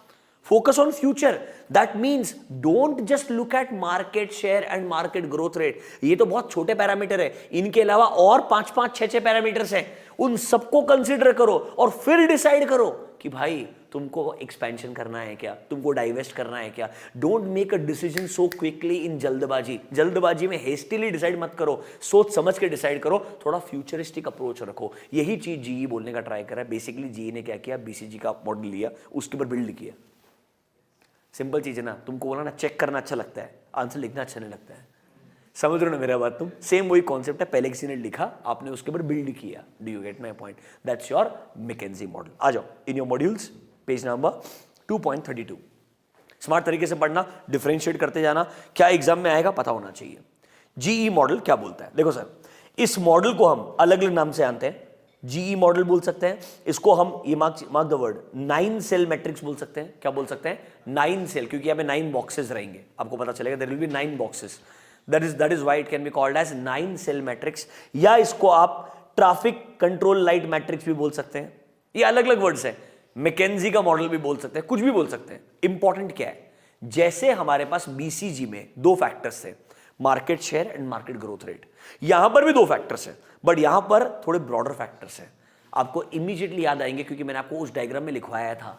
focus on future. That means don't just look at market share and market growth rate. ये तो बहुत छोटे पैरामीटर है, इनके अलावा और 5-5, 6-6 पैरामीटर्स हैं, उन सबको कंसीडर करो और फिर डिसाइड करो कि भाई तुमको एक्सपेंशन करना है क्या, तुमको डाइवेस्ट करना है क्या. Don't make a decision so quickly in जल्दबाजी में हेस्टिली डिसाइड मत करो, सोच समझ के डिसाइड करो, थोड़ा फ्यूचरिस्टिक अप्रोच रखो. यही चीज जीई बोलने का ट्राई करा है. बेसिकली जीई ने क्या किया, बीसीजी का मॉडल लिया, उसके ऊपर बिल्ड किया. सिंपल चीज है ना, तुमको बोला ना चेक करना अच्छा लगता है, आंसर लिखना अच्छा नहीं लगता है. समझ रहे हो ना मेरा बात तुम? सेम वही कॉन्सेप्ट है, पहले किसी ने लिखा, आपने उसके ऊपर बिल्ड किया. Do you get my point? That's your McKinsey model. आ जाओ in your modules, page number 2.32. Smart तरीके से पढ़ना, डिफरेंशिएट करते जाना, क्या एग्जाम में आएगा पता होना चाहिए. जीई मॉडल क्या बोलता है? देखो सर, इस मॉडल को हम अलग अलग नाम से जानते हैं. जीई मॉडल बोल सकते हैं इसको हम, ये mark the word, 9 cell matrix बोल सकते हैं. क्या बोल सकते हैं? 9 सेल, क्योंकि यहाँ पे 9 बॉक्सेस रहेंगे, आपको पता चलेगा there will be 9 boxes. That is why it can be called as 9 cell matrix, या इसको आप ट्रैफिक कंट्रोल लाइट मैट्रिक्स भी बोल सकते हैं. ये अलग अलग वर्ड्स हैं. मैकेंजी का मॉडल भी बोल सकते हैं, कुछ भी बोल सकते हैं. इंपॉर्टेंट क्या है, जैसे हमारे पास बीसीजी में 2 फैक्टर्स थे, market share and market growth rate, यहां पर भी 2 फैक्टर्स है, बट यहां पर थोड़े ब्रॉडर फैक्टर्स हैं. आपको इमीडिएटली याद आएंगे क्योंकि मैंने आपको उस डायग्राम में लिखवाया था.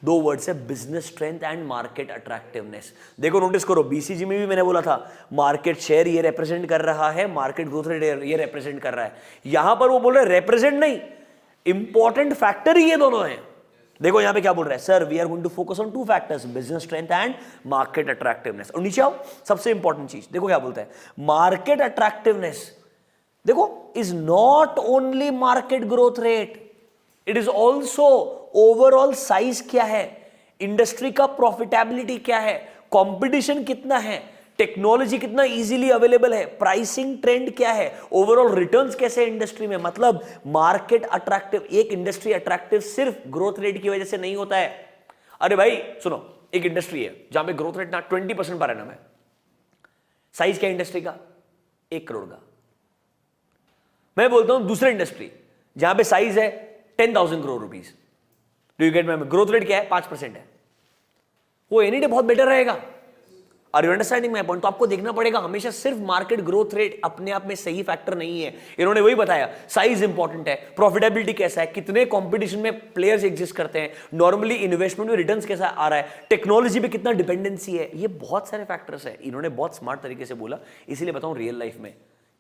2 वर्ड्स है, business strength and market attractiveness. देखो नोटिस करो, बीसीजी में भी मैंने बोला था मार्केट शेयर ये रिप्रेजेंट कर रहा है, मार्केट ग्रोथ रेट ये रिप्रेजेंट कर रहा है. यहां पर वो बोल रहे रिप्रेजेंट नहीं, इंपॉर्टेंट फैक्टर ही ये दोनों हैं. देखो यहां पे क्या बोल रहा है, sir we are going to focus on 2 factors, business strength and market attractiveness. और नीचे आओ, सबसे इंपॉर्टेंट चीज देखो क्या बोलता है, मार्केट अट्रैक्टिवनेस देखो is not only market growth rate, it is also overall size क्या है, इंडस्ट्री का प्रॉफिटेबिलिटी क्या है, कंपटीशन कितना है, टेक्नोलॉजी कितना इजीली अवेलेबल है, प्राइसिंग ट्रेंड क्या है, ओवरऑल रिटर्न्स कैसे इंडस्ट्री में. मतलब मार्केट अट्रैक्टिव, एक इंडस्ट्री अट्रैक्टिव सिर्फ ग्रोथ रेट की वजह से नहीं होता है. अरे भाई सुनो, एक इंडस्ट्री है जहां पे ग्रोथ रेट ना 20% पर एनम है, साइज क्या इंडस्ट्री का, 1 करोड़ का. मैं बोलता हूं दूसरा इंडस्ट्री जहां पे साइज है 10,000 crore rupees, do you get my, growth rate क्या है, 5% है, वो एनी डे बहुत बेटर रहेगा. Are you understanding my point? तो आपको देखना पड़ेगा, हमेशा सिर्फ मार्केट ग्रोथ रेट अपने आप में सही फैक्टर नहीं है. इन्होंने वही बताया, साइज इंपॉर्टेंट है, प्रॉफिटेबिलिटी कैसा है, कितने कंपटीशन में प्लेयर्स एग्जिस्ट करते हैं, नॉर्मली इन्वेस्टमेंट में रिटर्न्स कैसा आ रहा है, टेक्नोलॉजी पे कितना डिपेंडेंसी है, ये बहुत सारे फैक्टर्स है. इन्होंने बहुत स्मार्ट तरीके से बोला, इसीलिए बताऊं रियल लाइफ में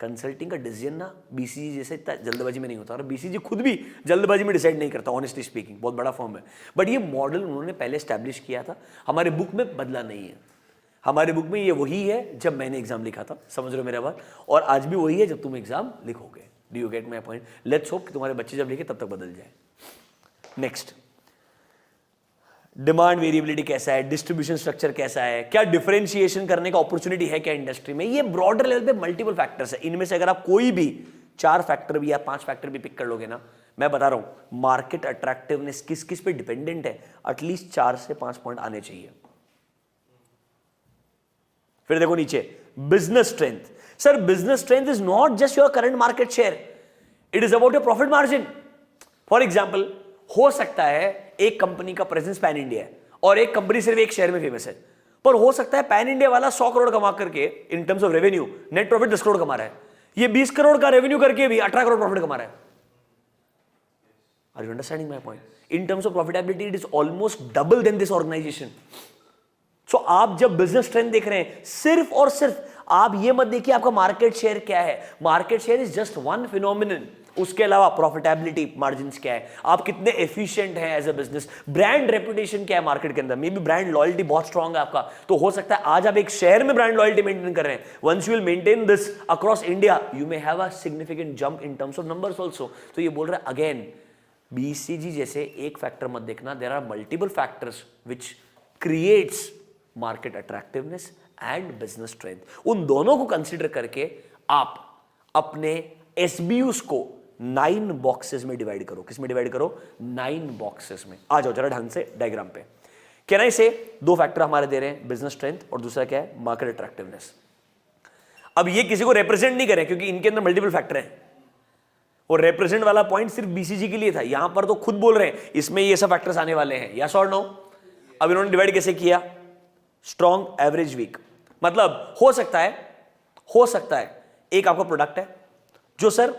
कंसल्टिंग का डिसीजन ना बीसीजी जैसे इतना जल्दबाजी में नहीं होता, और बीसीजी खुद भी जल्दबाजी में डिसाइड नहीं करता, ऑनेस्टली स्पीकिंग, बहुत बड़ा फॉर्म है। बट ये मॉडल उन्होंने पहले स्टैब्लिश किया था, हमारे बुक में बदला नहीं है। हमारे बुक में ये वही है जब मैंने एग्जाम लिखा था, समझ रहे हो मेरा बात, और आज भी वही है जब तुम एग्जाम लिखोगे। Do you get my point? Let's hope कि तुम्हारे बच्चे जब लिखे तब तक बदल जाए। नेक्स्ट, डिमांड वेरिएबिलिटी कैसा है, डिस्ट्रीब्यूशन स्ट्रक्चर कैसा है, क्या डिफरेंशिएशन करने का अपॉर्चुनिटी है क्या इंडस्ट्री में। ये ब्रॉडर लेवल पे मल्टीपल फैक्टर्स है, इनमें से अगर आप कोई भी 4 फैक्टर भी या 5 फैक्टर भी पिक कर लोगे ना, मैं बता रहा हूं मार्केट अट्रैक्टिवनेस किस किस पे डिपेंडेंट है, एटलीस्ट 4 से 5 पॉइंट आने चाहिए। फिर देखो नीचे, business strength. Sir business strength is not just your current market share, it is about your profit margin. For example, हो सकता है एक कंपनी का प्रेजेंस पैन इंडिया है और एक कंपनी सिर्फ एक शहर में फेमस है, पर हो सकता है पैन इंडिया वाला 100 करोड़ कमा करके इन terms of revenue net profit 10 crore कमा रहा है, ये 20 करोड़ का रेवेन्यू करके भी 18 करोड़ प्रॉफिट कमा रहा है। Are you understanding my point? In terms of profitability it is almost double than this organisation. So आप जब बिजनेस ट्रेंड देख रहे हैं, सिर्फ और सिर्फ आप ये मत देखिए आपका मार्केट शेयर क्या है, market share is just one phenomenon, उसके अलावा प्रॉफिटेबिलिटी मार्जिन्स क्या है, आप कितने एफिशिएंट हैं as a business, brand reputation क्या है मार्केट के अंदर, मे बी ब्रांड लॉयल्टी बहुत स्ट्रांग है आपका, तो हो सकता है आज आप एक शहर में ब्रांड लॉयल्टी मेंटेन कर रहे हैं, once you will maintain this across India you may have a significant jump in terms of numbers also. तो ये बोल रहा है अगेन, बीसीजी जैसे एक फैक्टर मत देखना, there are multiple factors which creates market attractiveness and business strength. उन दोनों को कंसीडर करके आप अपने एसबीयूज को 9 बॉक्सेस में डिवाइड करो। किस में डिवाइड करो? 9 बॉक्सेस में। आ जाओ जरा ढंग से डायग्राम पे। कैन आई से 2 फैक्टर हमारे दे रहे हैं, बिजनेस स्ट्रेंथ और दूसरा क्या है, मार्केट अट्रैक्टिवनेस। अब ये किसी को रिप्रेजेंट नहीं करें क्योंकि इनके अंदर मल्टीपल फैक्टर हैं, और रिप्रेजेंट वाला पॉइंट सिर्फ बीसीजी के लिए था, यहां पर तो खुद बोल रहे हैं इसमें ये सब फैक्टर्स आने वाले हैं, यस और नो। अब इन्होंने डिवाइड कैसे किया? Strong, average, weak. मतलब हो सकता है एक आपका प्रोडक्ट है जो सर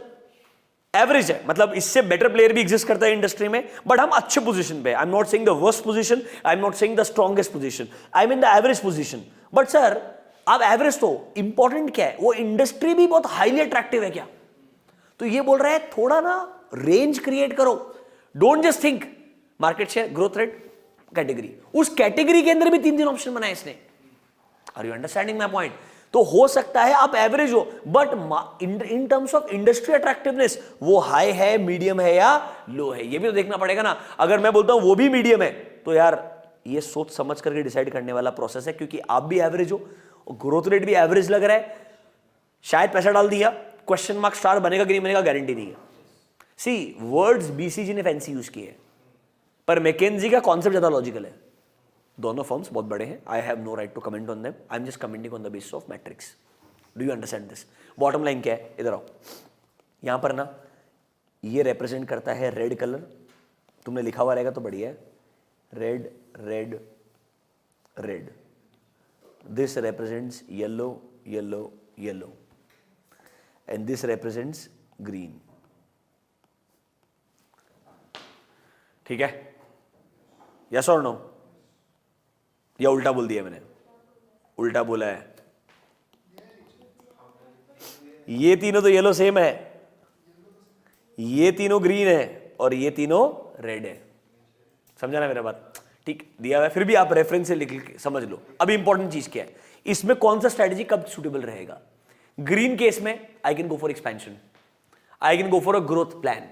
एवरेज है, मतलब इससे बेटर प्लेयर भी एग्जिस्ट करता है इंडस्ट्री में, बट हम अच्छे पोजीशन पे, I am not saying the worst position, I am not saying the strongest position, I mean the average position. But sir अब एवरेज तो इंपॉर्टेंट क्या है, वो इंडस्ट्री भी बहुत हाईली अट्रैक्टिव है क्या? तो ये बोल रहा है थोड़ा ना रेंज क्रिएट करो, don't just think market share, growth rate, category. उस कैटेगरी के अंदर भी 3 ऑप्शन बनाए इसने। Are you understanding my point? तो हो सकता है आप एवरेज हो, but in terms of industry attractiveness वो हाई है, मीडियम है या लो है, ये भी तो देखना पड़ेगा ना। अगर मैं बोलता हूं वो भी मीडियम है तो यार ये सोच समझ करके डिसाइड करने वाला प्रोसेस है, क्योंकि आप भी एवरेज हो और ग्रोथ रेट भी एवरेज लग रहा है, शायद पैसा डाल दिया, क्वेश्चन मार्क स्टार बनेगा कि नहीं बनेगा गारंटी नहीं है। सी वर्ड्स बीसीजी ने फैंसी यूज किए, पर मैकेंजी का कॉन्सेप्ट ज्यादा लॉजिकल है। दोनों फर्म्स बहुत बड़े हैं, I have no right to comment on them, I am just commenting on the basis of matrix. Do you understand this? Bottom line क्या है, इधर आओ। यहां पर ना ये रिप्रेजेंट करता है रेड कलर, तुमने लिखा हुआ रहेगा तो बढ़िया है, red red red. This represents yellow yellow yellow and this represents green. ठीक है, यस और नो? या उल्टा बोल दिया मैंने? उल्टा बोला है। ये तीनों तो येलो सेम है, ये तीनों ग्रीन है और ये तीनों रेड है। समझा ना मेरा बात? ठीक दिया हुआ है, फिर भी आप रेफरेंस से लिख समझ लो। अभी इंपॉर्टेंट चीज क्या है, इसमें कौन सा स्ट्रेटेजी कब सुटेबल रहेगा? ग्रीन केस में I can go for expansion, I can go for a growth plan.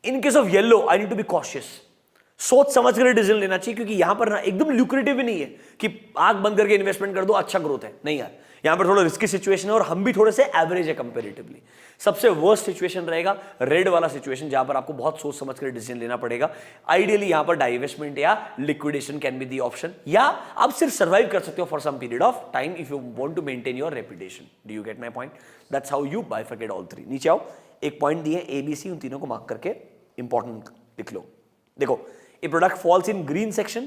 In case of yellow I need to be cautious, सोच समझ कर डिसीजन लेना चाहिए, क्योंकि यहां पर ना एकदम ल्यूक्रेटिव भी नहीं है कि आंख बंद करके इन्वेस्टमेंट कर दो अच्छा ग्रोथ है, नहीं यार, यहां पर थोड़ा रिस्की सिचुएशन है और हम भी थोड़े से एवरेज है कंपैरेटिवली। सबसे वर्स्ट सिचुएशन रहेगा रेड वाला सिचुएशन, जहां पर आपको बहुत सोच समझ कर डिसीजन लेना पड़ेगा। आइडियली यहां पर डाइवेस्टमेंट या liquidation can be the option, या आप सिर्फ सर्वाइव कर सकते हो for some period of time if you want to maintain your reputation. Do you get my point? That's how you bifurcate all 3। नीचे आओ, एक पॉइंट दिए एबीसी, उन तीनों को मार्क करके इंपॉर्टेंट लिख लो। देखो, a product falls in green section,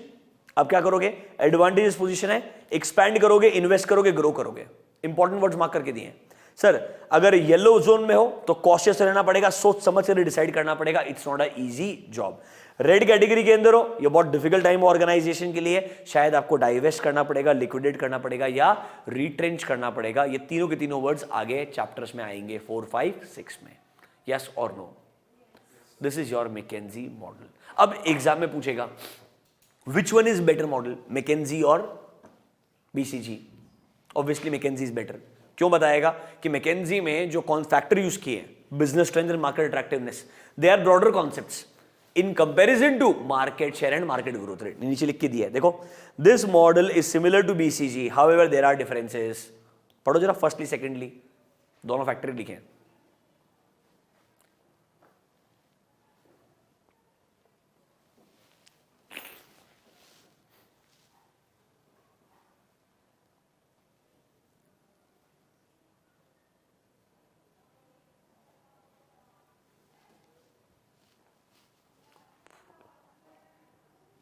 अब क्या करोगे? एडवांटेजेस पोजीशन है, एक्सपैंड करोगे, इन्वेस्ट करोगे, ग्रो करोगे। इंपॉर्टेंट वर्ड्स मार्क करके दिए। सर अगर येलो जोन में हो तो कॉशियस रहना पड़ेगा, सोच समझ कर डिसाइड करना पड़ेगा, it's not a easy job. Red category के अंदर हो, ये बहुत डिफिकल्ट टाइम ऑर्गेनाइजेशन के लिए, शायद आपको डाइवेस्ट करना पड़ेगा, लिक्विडेट करना पड़ेगा या रिट्रेंच करना पड़ेगा। ये तीनों के तीनों वर्ड्स आगे चैप्टर्स में आएंगे 4, 5, 6 में। यस और no? This is your McKinsey model. अब एग्जाम में पूछेगा which one is better model, McKinsey और BCG? Obviously McKinsey is better. क्यों बताएगा? कि मैकेंजी में जो कौन फैक्टर यूज किए, business strength and market attractiveness, they are broader concepts in comparison to market share and market growth rate. नीचे लिख के दिया है, देखो, this model is similar to BCG, however there are differences. पढ़ो जरा फर्स्टली सेकेंडली, दोनों फैक्टर लिखे हैं।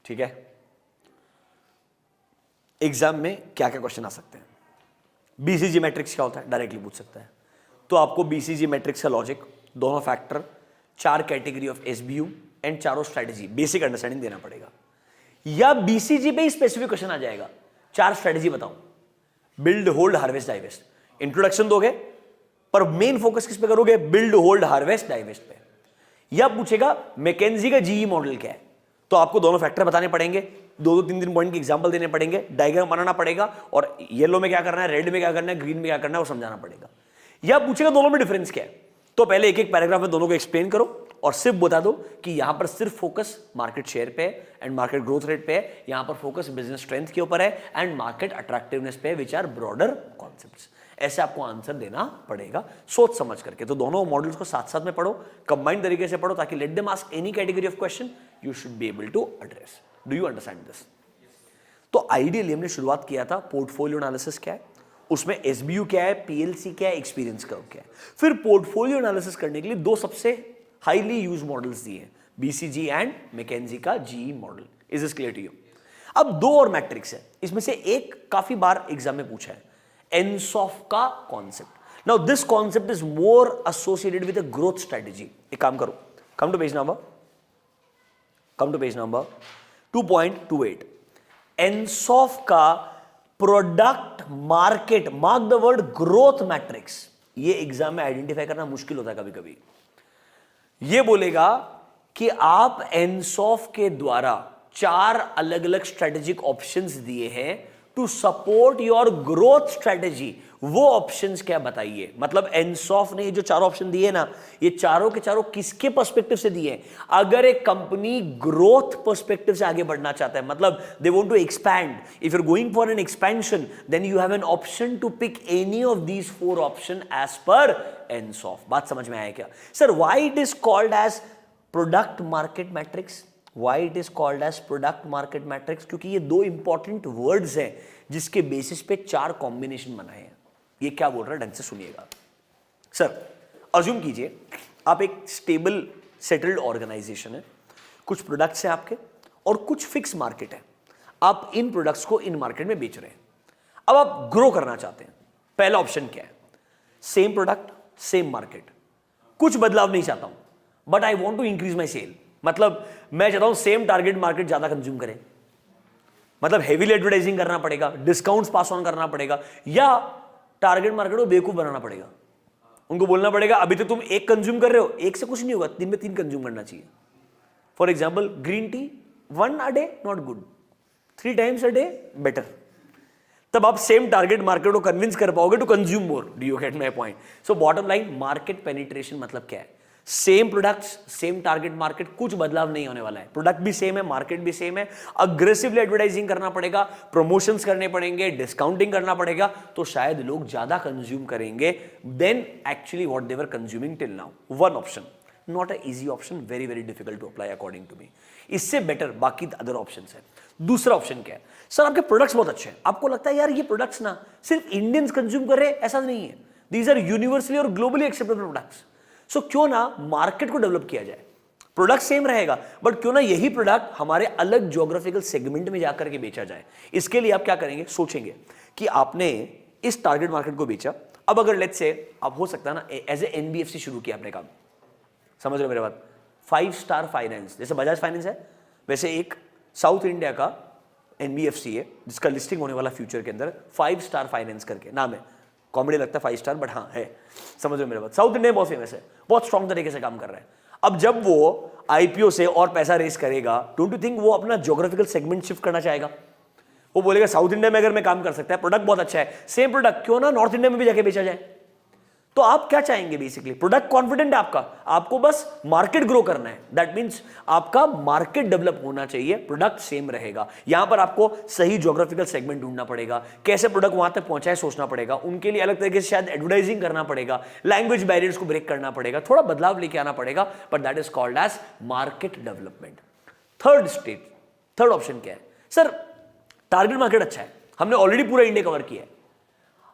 ठीक है, एग्जाम में क्या क्या क्वेश्चन आ सकते हैं? बीसीजी मैट्रिक्स क्या होता है, डायरेक्टली पूछ सकता है। तो आपको बीसीजी मैट्रिक्स का लॉजिक, दोनों factor, 4 category of SBU and चारों स्ट्रेटेजी, बेसिक अंडरस्टैंडिंग देना पड़ेगा। या बीसीजी पे स्पेसिफिक क्वेश्चन आ जाएगा, 4 स्ट्रेटेजी बताओ, build, hold, harvest, divest. Introduction दोगे पर मेन फोकस किस पे करोगे? बिल्ड, होल्ड, हार्वेस्ट, डाइवेस्ट पे। या पूछेगा मैकेंजी का जीई मॉडल क्या है, तो आपको दोनों फैक्टर बताने पड़ेंगे, 2-2, 3-3 पॉइंट के एग्जांपल देने पड़ेंगे, डायग्राम बनाना पड़ेगा, और येलो में क्या करना है, रेड में क्या करना है, ग्रीन में क्या करना है, वो समझाना पड़ेगा। या पूछेगा दोनों में डिफरेंस क्या है, तो पहले एक एक पैराग्राफ में दोनों को एक्सप्लेन करो और सिर्फ बता दो कि यहां पर सिर्फ फोकस मार्केट शेयर पे एंड मार्केट ग्रोथ रेट पे है, यहां पर फोकस बिजनेस स्ट्रेंथ के ऊपर है एंड मार्केट अट्रैक्टिवनेस पे, विच आर ब्रॉडर कॉन्सेप्ट्स। ऐसे आपको आंसर देना पड़ेगा सोच समझ करके। तो दोनों मॉडल्स को साथ साथ में पढ़ो, कंबाइंड तरीके से पढ़ो, ताकि let them ask any category of question you should be able to address. Do you understand this? तो आइडियली हमने शुरुआत किया था पोर्टफोलियो एनालिसिस क्या है, उसमें एसबीयू क्या है, पीएलसी क्या है, एक्सपीरियंस कर्व क्या है। फिर पोर्टफोलियो एनालिसिस करने के लिए 2 सबसे हाईली यूज मॉडल्स दिए हैं, बीसीजी एंड मैकेंजी का GE model. Is this clear to you? अब 2 और मैट्रिक्स है, इसमें से एक काफी बार एग्जाम में पूछा है, एनसॉफ का concept. Now this concept is more associated with a growth strategy. एक काम करो, come to page number 2.28। Ansoff का product market, mark the word growth matrix, ये एग्जाम में आइडेंटिफाई करना मुश्किल होता है कभी कभी। ये बोलेगा कि आप एनसॉफ के द्वारा 4 अलग अलग स्ट्रेटेजिक ऑप्शंस दिए हैं to support your growth strategy, वो ऑप्शंस क्या बताइए। मतलब एनसॉफ ने जो 4 ऑप्शन दिए ना, ये चारों के चारों किसके पर्सपेक्टिव से दिए? अगर एक कंपनी ग्रोथ पर्सपेक्टिव से आगे बढ़ना चाहता है, मतलब they want to expand, if you are going for an expansion, then you have an option to pick any of these 4 option as per Ansoff. बात समझ में आया क्या? Sir why it is called as product market matrix? Why it is called as product market matrix? क्योंकि ये 2 important words हैं जिसके basis पे 4 कॉम्बिनेशन बनाए हैं। ये क्या बोल रहा है ढंग से सुनिएगा। सर अज्यूम कीजिए आप एक स्टेबल सेटल्ड ऑर्गेनाइजेशन है, कुछ प्रोडक्ट्स हैं आपके और कुछ फिक्स मार्केट है, आप इन प्रोडक्ट्स को इन मार्केट में बेच रहे हैं। अब आप ग्रो करना चाहते हैं, पहला ऑप्शन क्या है? सेम प्रोडक्ट सेम मार्केट, कुछ बदलाव नहीं चाहता हूं, but I want to increase my sale. मतलब मैं चाहता हूं सेम टारगेट मार्केट ज्यादा कंज्यूम करे, मतलब हेवीली एडवर्टाइजिंग करना पड़ेगा, डिस्काउंट्स पास ऑन करना पड़ेगा, या टारगेट मार्केट को बेवकूफ बनाना पड़ेगा। उनको बोलना पड़ेगा अभी तो तुम 1 कंज्यूम कर रहे हो, 1 से कुछ नहीं होगा, दिन में 3 कंज्यूम करना चाहिए। For example green tea 1 a day not good, 3 times a day better. तब आप सेम टारगेट मार्केट को कन्विंस कर पाओगे to consume more. Do you get my point? So bottom line, market penetration मतलब क्या है? Same products same target market, कुछ बदलाव नहीं होने वाला है, प्रोडक्ट भी सेम है, मार्केट भी सेम है, अग्रेसिवली एडवर्टाइजिंग करना पड़ेगा, प्रमोशंस करने पड़ेंगे, डिस्काउंटिंग करना पड़ेगा, तो शायद लोग ज्यादा कंज्यूम करेंगे then actually what they were consuming till now. 1 option, not a easy option, very very difficult to apply according to me. इससे बेटर बाकी अदर ऑप्शंस है। दूसरा ऑप्शन क्या है? सर आपके प्रोडक्ट्स बहुत अच्छे हैं, आपको लगता है यार ये प्रोडक्ट्स ना सिर्फ इंडियंस कंज्यूम कर रहे हैं, ऐसा नहीं है, दीज आर यूनिवर्सली और ग्लोबली एक्सेप्टेड प्रोडक्ट्स। सो क्यों ना मार्केट को डेवलप किया जाए, प्रोडक्ट सेम रहेगा बट क्यों ना यही प्रोडक्ट हमारे अलग ज्योग्राफिकल सेगमेंट में जाकर के बेचा जाए। इसके लिए आप क्या करेंगे? सोचेंगे कि आपने इस टारगेट मार्केट को बेचा, अब अगर लेट्स से आप हो सकता है ना एज ए एनबीएफसी शुरू किया आपने काम, समझ रहे हो मेरे बात? 5 स्टार फाइनेंस, जैसे बजाज फाइनेंस है वैसे एक साउथ इंडिया का एनबीएफसी है जिसका लिस्टिंग होने वाला फ्यूचर के अंदर, 5 स्टार फाइनेंस करके नाम है। कॉमेडी लगता है 5 स्टार, बट हाँ है, समझ लो मेरे बात। साउथ इंडिया बहुत फेमस है, बहुत स्ट्रॉन्ग तरीके से काम कर रहा है। अब जब वो आईपीओ से और पैसा रेस करेगा, डोंट यू थिंक वो अपना ज्योग्राफिकल सेगमेंट शिफ्ट करना चाहेगा? वो बोलेगा साउथ इंडिया में अगर मैं काम कर सकता है, प्रोडक्ट बहुत अच्छा है, सेम प्रोडक्ट क्यों ना नॉर्थ इंडिया में भी जाके बेचा जाए। तो आप क्या चाहेंगे बेसिकली? प्रोडक्ट कॉन्फिडेंट है आपका, आपको बस मार्केट ग्रो करना है। दैट मींस आपका मार्केट डेवलप होना चाहिए, प्रोडक्ट सेम रहेगा। यहां पर आपको सही ज्योग्राफिकल सेगमेंट ढूंढना पड़ेगा, कैसे प्रोडक्ट वहां तक पहुंचाए सोचना पड़ेगा, उनके लिए अलग तरीके से शायद एडवर्टाइजिंग करना पड़ेगा, लैंग्वेज बैरियर्स को ब्रेक करना पड़ेगा, थोड़ा बदलाव लेके आना पड़ेगा, but that is called as market development. Third option क्या है? सर टारगेट मार्केट अच्छा है, हमने ऑलरेडी पूरा इंडिया कवर किया है,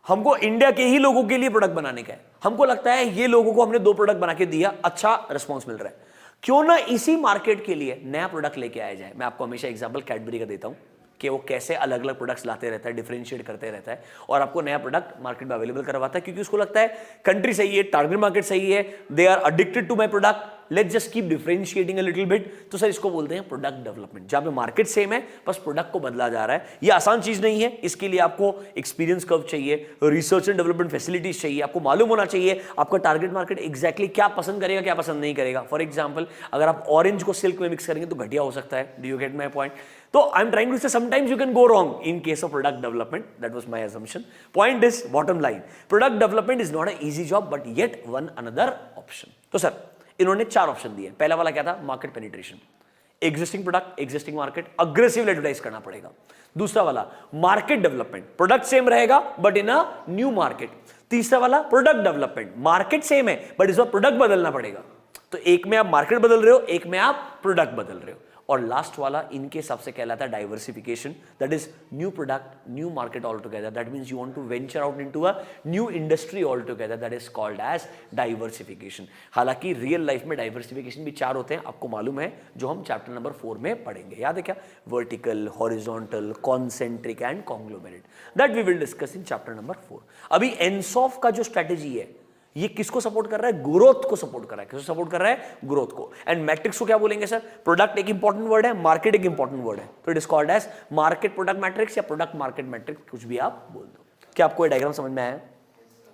हमको इंडिया के ही लोगों के लिए प्रोडक्ट बनाने का है, हमको लगता है ये लोगों को हमने 2 प्रोडक्ट बना के दिया, अच्छा रिस्पॉन्स मिल रहा है, क्यों ना इसी मार्केट के लिए नया प्रोडक्ट लेके आया जाए। मैं आपको हमेशा एग्जांपल कैडबरी का देता हूं कि वो कैसे अलग अलग प्रोडक्ट्स लाते रहता है, डिफरेंशिएट करते रहता है और आपको नया प्रोडक्ट मार्केट में अवेलेबल करवाता है, क्योंकि उसको लगता है कंट्री सही है, टारगेट मार्केट सही है, they are addicted to my product, let's just keep differentiating a little bit. तो सर इसको बोलते हैं प्रोडक्ट डेवलपमेंट, जहां पे मार्केट सेम है बस प्रोडक्ट को बदला जा रहा है। ये आसान चीज नहीं है, इसके लिए आपको एक्सपीरियंस कर्व चाहिए, रिसर्च एंड डेवलपमेंट फैसिलिटीज चाहिए, आपको मालूम होना चाहिए आपका टारगेट मार्केट एग्जैक्टली क्या पसंद करेगा, क्या पसंद नहीं करेगा। फॉर एग्जाम्पल अगर आप ऑरेंज को सिल्क में मिक्स करेंगे तो घटिया हो सकता है। Do you get my point? तो आई एम ट्राइंग टू से sometimes you can go wrong in case of product development, that was my assumption. Point is, bottom line, product development is not an easy job but yet one another option. तो sir इन्होंने 4 option दिए। पहला वाला क्या था? Market penetration, existing product, existing market, aggressive advertise करना पड़ेगा। दूसरा वाला मार्केट डेवलपमेंट, प्रोडक्ट सेम रहेगा but in a new market. तीसरा वाला प्रोडक्ट डेवलपमेंट, मार्केट सेम है बट इस बार प्रोडक्ट बदलना पड़ेगा। तो एक में आप मार्केट बदल रहे हो, एक में आप प्रोडक्ट बदल रहे हो। और लास्ट वाला इनके हिसाब से कहलाता है diversification, that is new product, new market altogether. That means you want to venture out into a new industry altogether, that is called as diversification. हालांकि रियल लाइफ में डाइवर्सिफिकेशन भी 4 होते हैं, आपको मालूम है, जो हम चैप्टर नंबर 4 में पढ़ेंगे। याद है क्या? Vertical, horizontal, concentric and conglomerate, that we will discuss in chapter number 4। अभी एनसॉफ का जो स्ट्रेटेजी है ये किसको सपोर्ट कर रहा है? ग्रोथ को सपोर्ट कर रहा है। किसको सपोर्ट कर रहा है? ग्रोथ को। एंड मैट्रिक्स को क्या बोलेंगे सर? प्रोडक्ट एक इंपॉर्टेंट वर्ड है, मार्केट एक इंपॉर्टेंट वर्ड है, तो it is called as market product matrix या प्रोडक्ट मार्केट मैट्रिक्स, कुछ भी आप बोल दो। क्या आपको ये डायग्राम समझ में आया?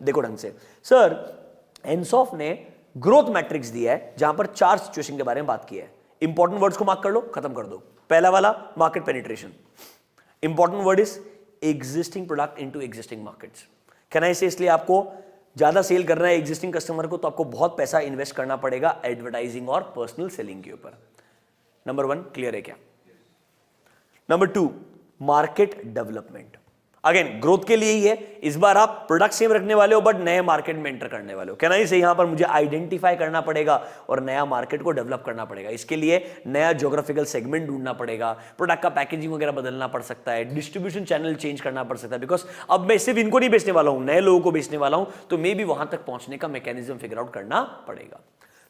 देखो ढंग से सर, एनसॉफ ने ग्रोथ मैट्रिक्स दिया है जहां पर 4 सिचुएशन के बारे में बात की है। इंपॉर्टेंट वर्ड्स को मार्क कर लो, खत्म कर दो। पहला वाला market penetration, important word is existing product into existing markets. कहना इसे इसलिए आपको ज्यादा सेल करना है एग्जिस्टिंग कस्टमर को, तो आपको बहुत पैसा इन्वेस्ट करना पड़ेगा एडवर्टाइजिंग और पर्सनल सेलिंग के ऊपर। नंबर 1 क्लियर है क्या? Number 2 market development, again growth के लिए ही है। इस बार आप प्रोडक्ट सेम रखने वाले हो बट नए मार्केट में एंटर करने वाले हो। कहना ही सही, यहां पर मुझे आइडेंटिफाई करना पड़ेगा और नया मार्केट को डेवलप करना पड़ेगा। इसके लिए नया ज्योग्राफिकल सेगमेंट ढूंढना पड़ेगा, प्रोडक्ट का पैकेजिंग वगैरह बदलना पड़ सकता है, डिस्ट्रीब्यूशन चैनल चेंज करना पड़ सकता है, बिकॉज अब मैं सिर्फ इनको नहीं बेचने वाला हूं, नए लोगों को बेचने वाला हूं, तो मे भी वहां तक पहुंचने का मैकेनिज्म फिगर आउट करना पड़ेगा।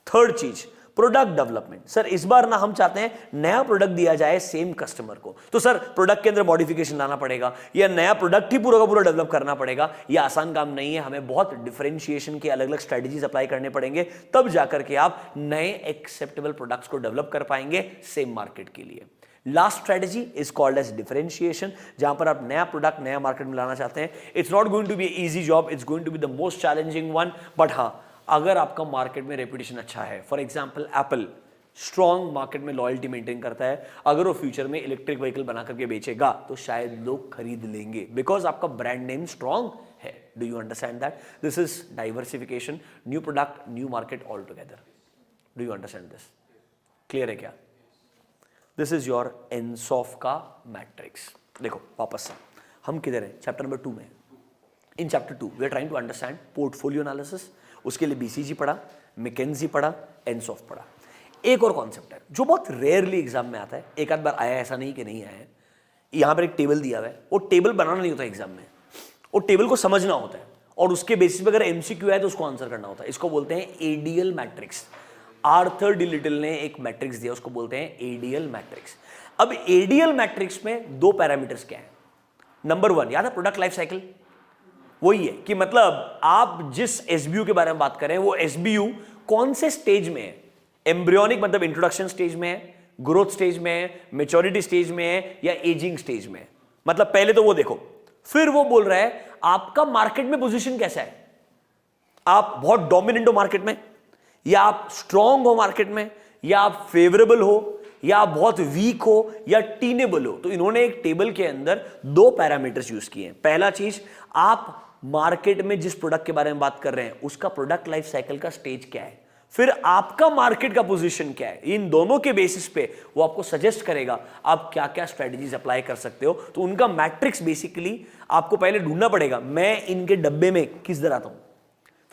थर्ड चीज प्रोडक्ट डेवलपमेंट। सर इस बार ना हम चाहते हैं नया प्रोडक्ट दिया जाए सेम कस्टमर को, तो सर प्रोडक्ट के अंदर मॉडिफिकेशन लाना पड़ेगा या नया प्रोडक्ट ही पूरा का पूरा डेवलप करना पड़ेगा। यह आसान काम नहीं है, हमें बहुत डिफरेंशिएशन के अलग अलग स्ट्रेटजीज अप्लाई करने पड़ेंगे, तब जाकर के आप नए एक्सेप्टेबल प्रोडक्ट्स को डेवलप कर पाएंगे सेम मार्केट के लिए। Last strategy is called as differentiation, जहां पर आप नया प्रोडक्ट नया मार्केट में लाना चाहते हैं। It's not going to be easy job, it's going to be the most challenging one, but हाँ अगर आपका मार्केट में रेपुटेशन अच्छा है, for example Apple strong market में लॉयल्टी मेंटेन करता है, अगर वो फ्यूचर में इलेक्ट्रिक व्हीकल बना करके बेचेगा तो शायद लोग खरीद लेंगे, बिकॉज आपका ब्रांड नेम स्ट्रॉन्ग है। Do you understand that? This is diversification, new product new market all together. Do you understand this? Clear है क्या? दिस इज योर एनसॉफ का मैट्रिक्स। देखो वापस से हम किधर हैं? चैप्टर नंबर 2 में। In chapter 2 we are trying to understand portfolio analysis, उसके लिए बीसीजी पढ़ा, मैकेंजी पढ़ा, एनसॉफ पढ़ा। एक और कॉन्सेप्ट है जो बहुत रेयरली एग्जाम में आता है, एक आध बार आया, ऐसा नहीं कि नहीं आया है। यहां पर एक टेबल दिया हुआ है, वो टेबल बनाना नहीं होता एग्जाम में, वो टेबल को समझना होता है और उसके बेसिस पे अगर एमसीक्यू है तो उसको आंसर करना होता है। इसको बोलते हैं ADL matrix. Arthur D little ने एक मैट्रिक्स दिया, उसको बोलते हैं एडीएल मैट्रिक्स। अब एडीएल मैट्रिक्स में 2 पैरामीटर्स क्या है? नंबर 1 याद है प्रोडक्ट लाइफ साइकिल, वही है कि मतलब आप जिस एसबीयू के बारे में बात करें वो एसबीयू कौन से स्टेज में है, एम्ब्रियोनिक मतलब इंट्रोडक्शन स्टेज में है, ग्रोथ स्टेज में है, मेच्योरिटी स्टेज में है या एजिंग स्टेज में है। मतलब पहले तो वो देखो, फिर वो बोल रहा है आपका मार्केट में पोजीशन कैसा है, आप बहुत डोमिनेंट हो मार्केट में, या आप स्ट्रांग हो मार्केट में, या आप फेवरेबल हो, या आप बहुत वीक हो, या टीनेबल हो। तो इन्होंने एक टेबल के अंदर दो पैरामीटर्स यूज किए हैं। पहला चीज, आप मार्केट में जिस प्रोडक्ट के बारे में बात कर रहे हैं उसका प्रोडक्ट लाइफ साइकिल का स्टेज क्या है, फिर आपका मार्केट का पोजीशन क्या है। इन दोनों के बेसिस पे वो आपको सजेस्ट करेगा आप क्या क्या स्ट्रेटजीज अप्लाई कर सकते हो। तो उनका मैट्रिक्स बेसिकली आपको पहले ढूंढना पड़ेगा, मैं इनके डब्बे में किस तरह आता हूं,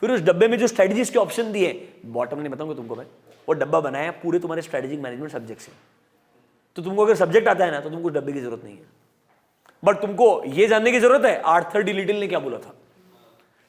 फिर उस डब्बे में जो स्ट्रेटजीज के ऑप्शन दिए, बॉटम नहीं बताऊंगा तुमको मैं, वो डब्बा बनाया पूरे तुम्हारे स्ट्रेटेजिक मैनेजमेंट सब्जेक्ट से। तो तुमको अगर सब्जेक्ट आता है ना तो तुमको डब्बे की जरूरत नहीं है, बट तुमको ये जानने की जरूरत है आर्थर डी लिटिल ने क्या बोला था।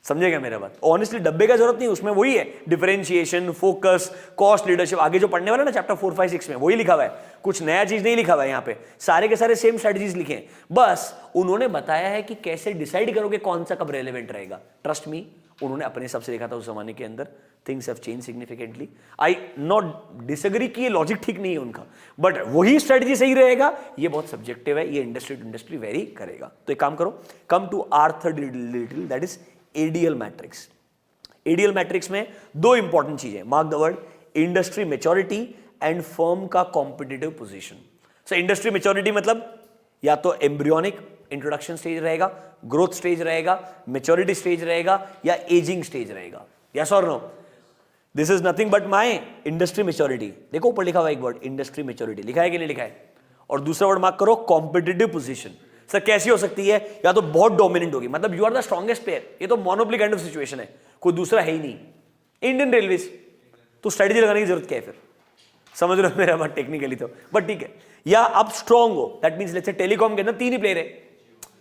समझेगा मेरा बात? ऑनेस्टली डब्बे का जरूरत नहीं, उसमें वही है, डिफरेंशिएशन, फोकस, कॉस्ट, लीडरशिप, आगे जो पढ़ने वाला ना चैप्टर 4, 5, 6 में वही लिखा हुआ है, कुछ नया चीज नहीं लिखा हुआ है यहाँ पे, सारे के सारे सेम स्ट्रेटजीज लिखे हैं। बस उन्होंने बताया है कि कैसे डिसाइड करोगे कौन सा कब रेलेवेंट रहेगा। ट्रस्ट मी, उन्होंने अपने हिसाब से लिखा था उस जमाने के अंदर। Things have change significantly. I not disagree कि ये लॉजिक ठीक नहीं है उनका, बट वही स्ट्रेटजी सही रहेगा, ये बहुत सब्जेक्टिव है, ये इंडस्ट्री टू इंडस्ट्री वेरी करेगा। तो एक काम करो, come to Arthur D Little, that is ADL matrix. ADL matrix में दो इंपॉर्टेंट चीजें, mark the word, industry maturity and firm का competitive position. So industry maturity मतलब या तो एम्ब्रियोनिक इंट्रोडक्शन स्टेज रहेगा, ग्रोथ स्टेज रहेगा, मैच्योरिटी स्टेज रहेगा, या एजिंग स्टेज रहेगा। यस और no? This is nothing but my industry maturity. देखो ऊपर लिखा हुआ एक वर्ड, इंडस्ट्री मैच्योरिटी, लिखा है कि नहीं लिखा है? और दूसरा वर्ड मार्क करो, कॉम्पिटिटिव पोजीशन। सर कैसी हो सकती है? या तो बहुत डोमिनेंट होगी, मतलब you are the strongest player, ये तो मोनोपोली काइंड ऑफ सिचुएशन है, कोई दूसरा है ही नहीं। इंडियन रेलवेज, तो स्ट्रेटजी लगाने की जरूरत क्या है फिर? समझ रहे हो मेरा बात टेक्निकली तो, बट ठीक है। या आप स्ट्रॉन्ग हो, that means let's say telecom के अंदर तीन ही प्लेयर है,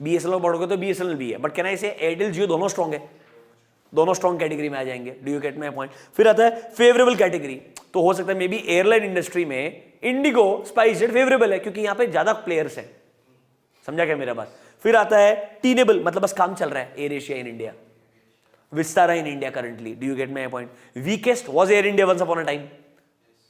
बीएसएनएल पढ़ोगे तो बीएसएनएल भी है, बट कैन आई से एयरटेल जियो दोनों स्ट्रॉन्ग है, दोनों स्ट्रॉन्ग कैटेगरी में आ जाएंगे। Do you get my point? फिर आता है फेवरेबल कैटेगरी, तो हो सकता है मे बी एयरलाइन इंडस्ट्री में इंडिगो, स्पाइसजेट फेवरेबल है क्योंकि यहां पे ज्यादा प्लेयर्स हैं। समझा क्या मेरा बात? फिर आता है टीनेबल, मतलब बस काम चल रहा है, Air Asia in India, Vistara in India currently. Do you get my point? Weakest was Air India once upon a time,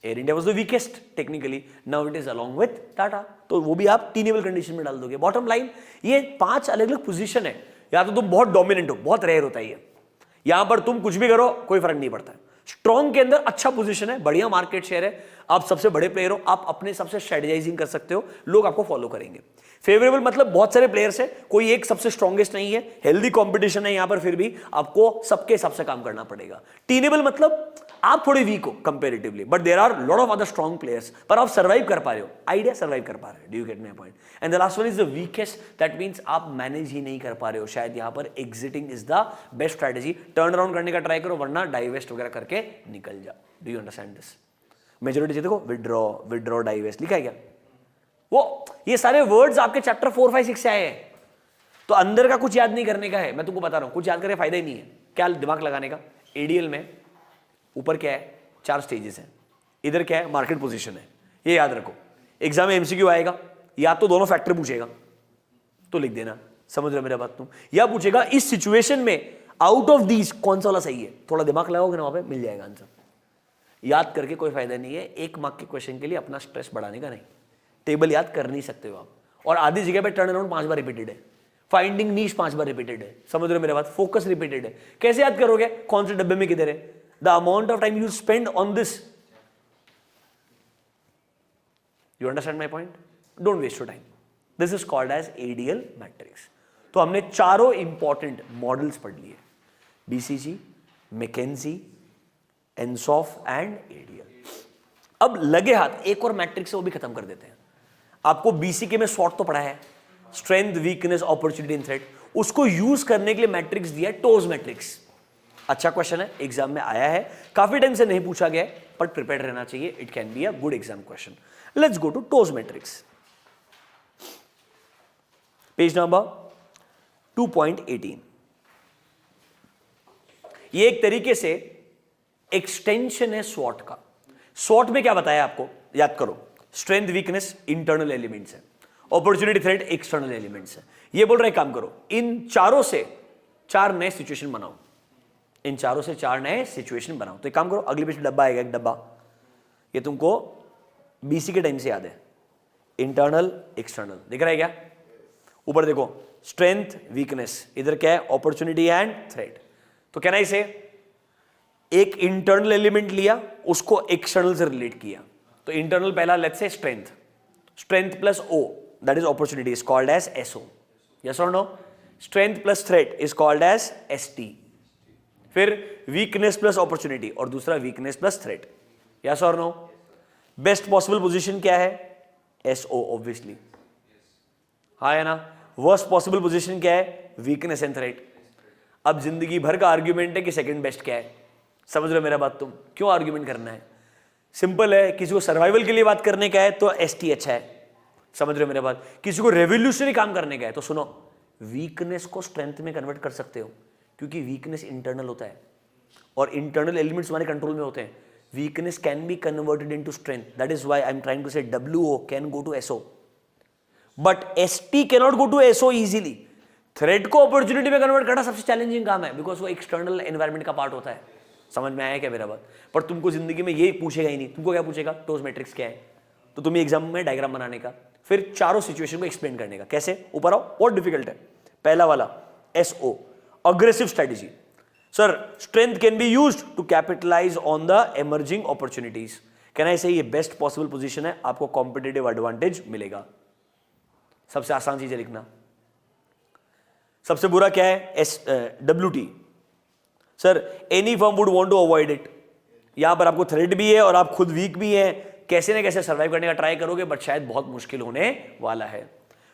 Air India was the weakest technically, now it is along with Tata, तो वो भी आप टीनेबल condition में डाल दोगे। Bottom line, ये 5 अलग अलग पोजीशन है। या तो तुम बहुत डोमिनेंट हो, बहुत रेयर होता है ये, यहां पर तुम कुछ भी करो कोई फर्क नहीं पड़ता है। स्ट्रॉन्ग के अंदर अच्छा पोजीशन है, बढ़िया मार्केट शेयर है, आप सबसे बड़े प्लेयर हो, आप अपने हिसाब से स्ट्रेटेजाइजिंग कर सकते हो, लोग आपको फॉलो करेंगे। फेवरेबल मतलब बहुत सारे प्लेयर्स है, कोई एक सबसे स्ट्रॉन्गेस्ट नहीं है, हेल्दी कंपटीशन है यहां पर, फिर भी आपको सबके हिसाब से काम करना पड़ेगा। टीनेबल मतलब आप थोड़े वीक हो comparatively, but there are lot of other strong players, पर आप सर्वाइव कर पा रहे हो, आइडिया सर्वाइव कर पा रहे हो। Do you get my point? And the last one is the weakest, that means आप मैनेज ही नहीं कर पा रहे हो, शायद यहां पर exiting is the best strategy. Turn around करने का ट्राई करो, वरना डाइवेस्ट वगैरह करके निकल जाओ। Do you understand this? Majority देखो, विड्रॉ, विड्रॉ, डाइवेस्ट लिखा है क्या? वो ये सारे वर्ड्स आपके चैप्टर 4, 5, 6 से आए हैं, तो अंदर का कुछ याद नहीं करने का है, मैं तुमको बता रहा हूं, कुछ याद करके फायदा ही नहीं है। क्या दिमाग लगाने का? एडीएल में ऊपर क्या है? 4 स्टेजेस हैं, इधर क्या है? मार्केट पोजीशन है, ये याद रखो। एग्जाम में एमसीक्यू आएगा, या तो दोनों फैक्टर पूछेगा तो लिख देना, समझ रहे हो मेरा बात तुम, या पूछेगा इस सिचुएशन में आउट ऑफ दीज कौन सा वाला सही है, थोड़ा दिमाग लगाओगे ना वहां पे मिल जाएगा आंसर। याद करके कोई फायदा नहीं है, 1 मार्क के क्वेश्चन के लिए अपना स्ट्रेस बढ़ाने का नहीं। टेबल याद कर नहीं सकते हो आप, और आधी जगह पे टर्न अराउंड 5 बार रिपीटेड है, फाइंडिंग नीश 5 बार रिपीटेड है, समझ रहे हो मेरे बात? फोकस रिपीटेड है। कैसे याद करोगे कौन से डब्बे में किधर है? The amount of time you spend on this, you understand my point? Don't waste your time, this is called as ADL matrix. तो हमने चारों इंपॉर्टेंट मॉडल्स पढ़ लिए, BCG, McKinsey, Ansoff and ADL. अब लगे हाथ एक और मैट्रिक्स है, वो भी खत्म कर देते हैं। आपको बीसीके में शॉर्ट तो पढ़ा है, strength, weakness, opportunity and threat, उसको यूज करने के लिए मैट्रिक्स दिया है, टोज मैट्रिक्स। अच्छा क्वेश्चन है, एग्जाम में आया है, काफी टाइम से नहीं पूछा गया, बट प्रिपेयर रहना चाहिए, it can be a good exam question. Let's go to TOWS matrix, page number 2.18। ये एक तरीके से एक्सटेंशन है स्वॉट का। स्वॉट में क्या बताया आपको, याद करो, स्ट्रेंथ, वीकनेस इंटरनल एलिमेंट्स है, अपॉर्चुनिटी, थ्रेट एक्सटर्नल एलिमेंट्स है। ये बोल रहे काम करो, इन चारों से 4 नए सिचुएशन बनाओ, इन चारों से 4 नए सिचुएशन बनाओ। तो एक काम करो, अगले पेज में डब्बा आएगा, एक डब्बा, ये तुमको बीसी के टाइम से याद है, इंटरनल एक्सटर्नल, दिख रहा है क्या? ऊपर देखो स्ट्रेंथ वीकनेस, इधर क्या है? Opportunity and threat. तो कैन आई से एक इंटरनल एलिमेंट लिया, उसको एक्सटर्नल से रिलेट किया, तो इंटरनल पहला let's say strength, strength plus O that is opportunity is called as SO, yes और no? Strength plus threat is called as ST. फिर वीकनेस प्लस अपॉर्चुनिटी और दूसरा वीकनेस प्लस थ्रेट, यस और no? Best possible position क्या है? SO obviously, हाँ है ना? वर्स्ट पॉसिबल पोजीशन क्या है? Weakness and threat. अब जिंदगी भर का आर्ग्यूमेंट है कि सेकंड बेस्ट क्या है, समझ रहे हो मेरा बात? तुम क्यों आर्ग्यूमेंट करना है? सिंपल है, किसी को सर्वाइवल के लिए बात करने का है तो एसटी अच्छा है, समझ रहे हो मेरा बात? किसी को रेवोल्यूशनरी काम करने का है तो सुनो, वीकनेस को स्ट्रेंथ में कन्वर्ट कर सकते हो, क्योंकि वीकनेस इंटरनल होता है और इंटरनल एलिमेंट्स हमारे कंट्रोल में होते हैं। Weakness can be converted into strength, that is why I am trying to say WO can go to SO, but ST can not go to SO easily. Threat को opportunity में convert करना सबसे challenging काम है, because वो external environment का part होता है। समझ में आया क्या मेरा बात? पर तुमको जिंदगी में ये पूछेगा ही नहीं, तुमको क्या पूछेगा? टोज मैट्रिक्स क्या है, तो तुम्हें एग्जाम में डायग्राम बनाने का, फिर चारों सिचुएशन को एक्सप्लेन करने का। कैसे? ऊपर आओ, बहुत डिफिकल्ट है। पहला वाला SO, aggressive strategy. Sir strength can be used to capitalize on the emerging opportunities. Can I say ये बेस्ट पॉसिबल पोजीशन है, आपको कॉम्पिटिटिव एडवांटेज मिलेगा। सबसे आसान चीज है लिखना। सबसे बुरा क्या है? WT। Sir any firm would want to avoid it. यहां पर आपको थ्रेट भी है और आप खुद वीक भी है, कैसे ना कैसे सर्वाइव करने का ट्राई करोगे, बट शायद बहुत मुश्किल होने वाला है।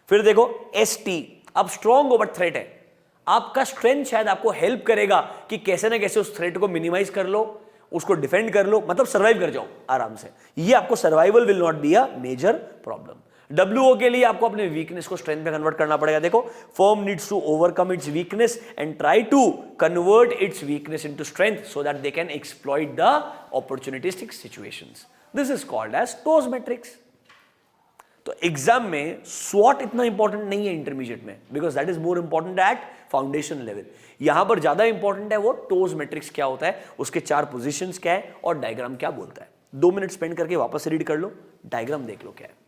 फिर देखो ST, अब स्ट्रॉन्ग हो बट थ्रेट है। आपका स्ट्रेंथ शायद आपको हेल्प करेगा कि कैसे ना कैसे उस थ्रेट को मिनिमाइज कर लो, उसको डिफेंड कर लो, मतलब सर्वाइव कर जाओ आराम से। ये आपको survival will not be a major problem. WO के लिए आपको अपने वीकनेस को स्ट्रेंथ में कन्वर्ट करना पड़ेगा। देखो, firm needs to overcome its weakness and try to convert its weakness into strength so that they can exploit the opportunistic situations. This is called as TOWS matrix. तो exam में स्वॉट इतना important नहीं है intermediate में, because that is more important at foundation level. यहां पर ज्यादा इंपॉर्टेंट है वो टोज मैट्रिक्स क्या होता है, उसके 4 पोजीशंस क्या है और डायग्राम क्या बोलता है। 2 मिनट स्पेंड करके वापस से रीड कर लो, डायग्राम देख लो क्या है।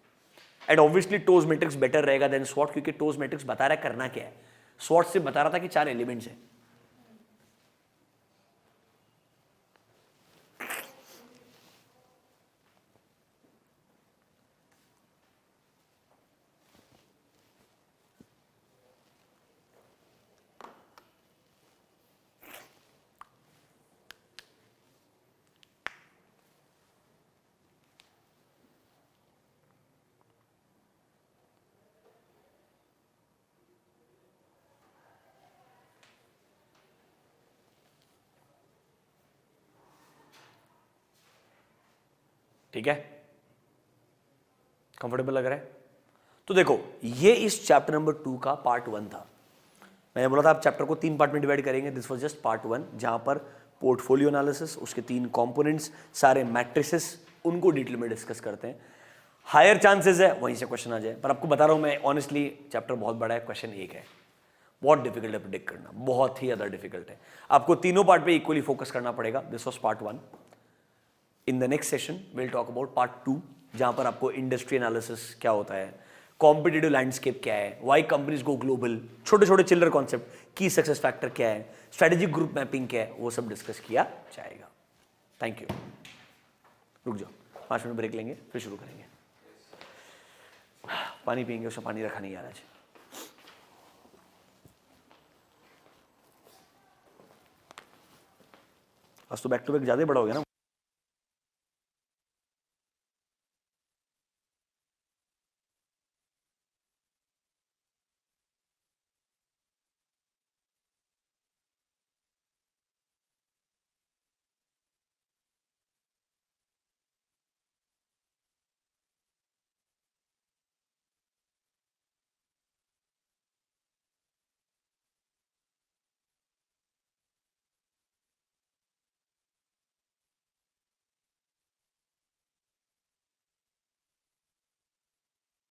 And obviously toes matrix better रहेगा देन स्वॉट, क्योंकि टोज मैट्रिक्स बता रहा है करना क्या है, स्वॉट से बता रहा था कि 4 एलिमेंट्स हैं। ठीक है, कंफर्टेबल लग रहा है? तो देखो, ये इस चैप्टर नंबर 2 का पार्ट 1 था। मैंने बोला था आप चैप्टर को 3 पार्ट में डिवाइड करेंगे, दिस वाज जस्ट पार्ट 1, जहां पर पोर्टफोलियो एनालिसिस, उसके 3 कंपोनेंट्स, सारे मैट्रिसेस, उनको डिटेल में डिस्कस करते हैं। हायर चांसेस है वहीं से क्वेश्चन आ जाए, पर आपको बता रहा हूं मैं ऑनेस्टली, चैप्टर बहुत बड़ा है, क्वेश्चन एक है, बहुत डिफिकल्ट है प्रिडिक्ट करना, बहुत ही ज्यादा डिफिकल्ट है। आपको तीनों पार्ट पे इक्वली फोकस करना पड़ेगा। This was part 1। In the next session will talk about part 2, जहां पर आपको इंडस्ट्री एनालिसिस क्या होता है, कॉम्पिटिटिव लैंडस्केप क्या है, व्हाई कंपनीज गो ग्लोबल, छोटे छोटे चिल्लर कॉन्सेप्ट, की सक्सेस फैक्टर क्या है, स्ट्रेटेजिक ग्रुप मैपिंग क्या है, वो सब डिस्कस किया जाएगा। Thank you. रुक जाओ, 5 मिनट ब्रेक लेंगे, फिर शुरू करेंगे। पानी पियेंगे, उसमें पानी रखा नहीं आ रहा है। आज तो बैक टू बैक ज्यादा बड़ा हो गया ना।